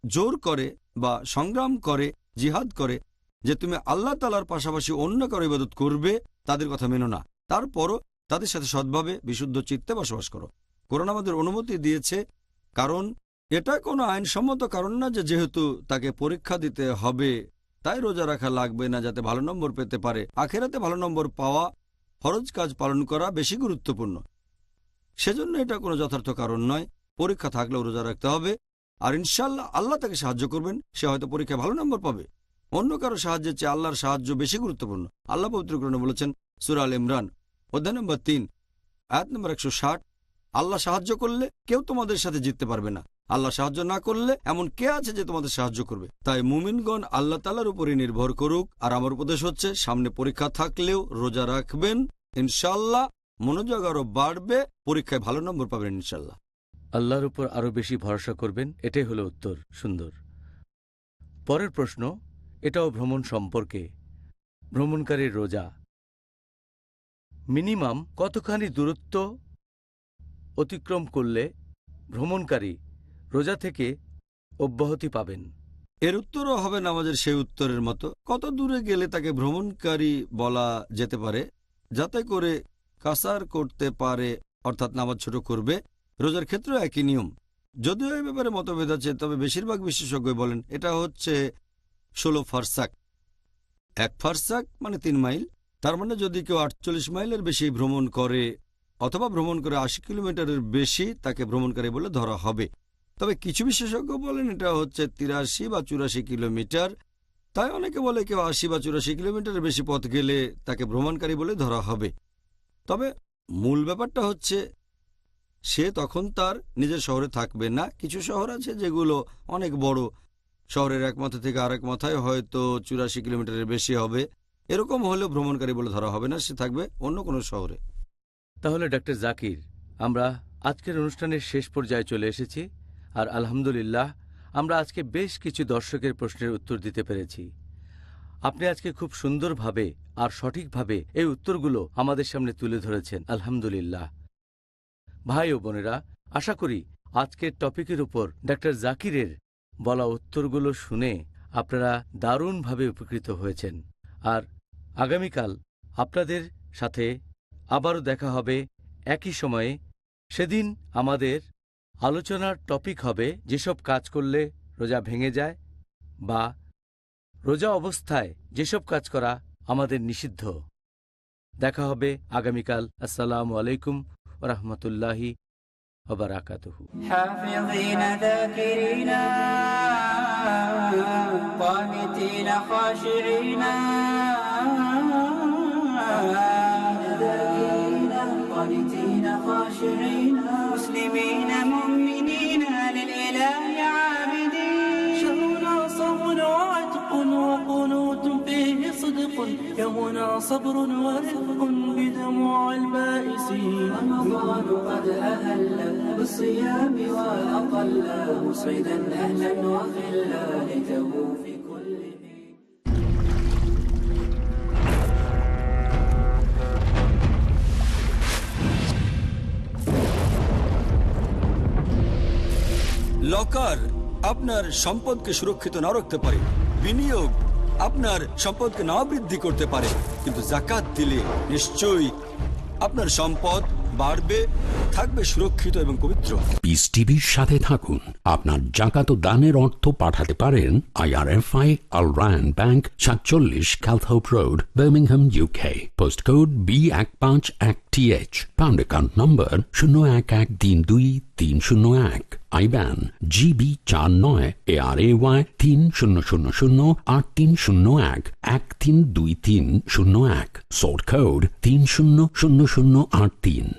জোর করে বা সংগ্রাম করে, জিহাদ করে যে তুমি আল্লাহ তাআলার পাশাপাশি অন্য কারো ইবাদত করবে, তাদের কথা মেনো না, তারপরও তাদের সাথে সৎভাবে বিশুদ্ধ চিত্তে বসবাস করো। কোরআন আমাদের অনুমতি দিয়েছে, কারণ এটা কোনো আইনসম্মত কারণ না যে যেহেতু তাকে পরীক্ষা দিতে হবে তাই রোজা রাখা লাগবে না যাতে ভালো নম্বর পেতে পারে। আখেরাতে ভালো নম্বর পাওয়া, ফরজ কাজ পালন করা বেশি গুরুত্বপূর্ণ। সেজন্য এটা কোনো যথার্থ কারণ নয়। পরীক্ষা থাকলেও রোজা রাখতে হবে, আর ইনশাআল্লাহ আল্লাহ তাকে সাহায্য করবেন, সে হয়তো পরীক্ষায় ভালো নম্বর পাবে। অন্য কারো সাহায্যের চেয়ে আল্লাহর সাহায্য বেশি গুরুত্বপূর্ণ। আল্লাহ পবিত্র কোরআনে বলেছেন সূরা আল ইমরান অধ্যায় নম্বর 3 আয়াত নম্বর 160, আল্লাহ সাহায্য করলে কেউ তোমাদের সাথে জিততে পারবে না, আল্লাহ সাহায্য না করলে এমন কে আছে যে তোমাদের সাহায্য করবে। তাই মুমিনগণ আল্লাহ তাআলার উপরই নির্ভর করুক। আর আমার উপদেশ হচ্ছে, সামনে পরীক্ষা থাকলেও রোজা রাখবেন, ইনশাআল্লাহ মনোযোগ আরো বাড়বে, পরীক্ষায় ভালো নম্বর পাবেন ইনশাআল্লাহ।
আল্লাহর উপর আরও বেশি ভরসা করবেন, এটাই হলো উত্তর। সুন্দর। পরের প্রশ্ন, এটাও ভ্রমণ সম্পর্কে। ভ্রমণকারীর রোজা মিনিমাম কতখানি দূরত্ব অতিক্রম করলে ভ্রমণকারী রোজা থেকে অব্যাহতি পাবেন?
এর উত্তরও হবে নামাজের সেই উত্তরের মতো। কত দূরে গেলে তাকে ভ্রমণকারী বলা যেতে পারে, যাতে করে কাসার করতে পারে, অর্থাৎ নামাজ ছোট করবে। রোজার ক্ষেত্রেও একই নিয়ম, যদিও এই ব্যাপারে মতভেদ আছে, তবে বেশিরভাগ বিশেষজ্ঞ বলেন এটা হচ্ছে 16 ফারসাক। 1 ফারসাক মানে 3 মাইল। তার মানে যদি কেউ 48 মাইলের বেশি ভ্রমণ করে অথবা ভ্রমণ করে 80 কিলোমিটারের বেশি, তাকে ভ্রমণকারী বলে ধরা হবে। তবে কিছু বিশেষজ্ঞ বলেন এটা হচ্ছে 83 বা 84 কিলোমিটার। তাই অনেকে বলে কেউ 80 বা 84 কিলোমিটারের বেশি পথ গেলে তাকে ভ্রমণকারী বলে ধরা হবে। তবে মূল ব্যাপারটা হচ্ছে সে তখন তার নিজের শহরে থাকবে না। কিছু শহর আছে যেগুলো অনেক বড়, শহরের এক মাথা থেকে আরেক মাথায় হয়তো 84 কিলোমিটারের বেশি হবে। এরকম হলেও ভ্রমণকারী বলে ধরা হবে না, সে থাকবে অন্য কোনো শহরে।
তাহলে ডক্টর জাকির, আমরা আজকের অনুষ্ঠানের শেষ পর্যায়ে চলে এসেছি, আর আলহামদুলিল্লাহ আমরা আজকে বেশ কিছু দর্শকের প্রশ্নের উত্তর দিতে পেরেছি। আপনি আজকে খুব সুন্দরভাবে আর সঠিকভাবে এই উত্তরগুলো আমাদের সামনে তুলে ধরেছেন, আলহামদুলিল্লাহ। ভাই ও বোনেরা, আশা করি আজকের টপিকের উপর ডক্টর জাকিরের বলা উত্তরগুলো শুনে আপনারা দারুণভাবে উপকৃত হয়েছেন। আর আগামীকাল আপনাদের সাথে আবারও দেখা হবে একই সময়ে। সেদিন আমাদের আলোচনার টপিক হবে যেসব কাজ করলে রোজা ভেঙে যায় বা রোজা অবস্থায় যেসব কাজ করা আমাদের নিষিদ্ধ। দেখা হবে আগামীকাল। আসসালামু আলাইকুম ওয়া রাহমাতুল্লাহি ওয়া বারাকাতুহু।
حافظين ذاكرين قانتين خاشعين قانتين خاشعين مسلمين مؤمنين للإله عابدين شهرنا صوم وعتق وقنوت فيه صدق يومنا صبر ورفق بدموع البائسين رمضان قد أهل بالصيام وأقل مسعدا أهلا وخلا ليته في كل حين
লকার আপনার সম্পদকে সুরক্ষিত না রাখতে পারে, বিনিয়োগ আপনার সম্পদকে না বৃদ্ধি করতে পারে, কিন্তু যাকাত দিলে নিশ্চয়ই আপনার সম্পদ বাড়বে, থাকবে সুরক্ষিত এবং পবিত্র।
পিস টিভির সাথে থাকুন। আপনার জাকাত ও দানের অর্থ পাঠাতে পারেন IRFI Al Ryan Bank 47 Calthorpe Road, Birmingham, UK. Postcode B151TH. Pound account number 01132301. IBAN GB 49 ARAY 30008301 132301. Sort code 300083.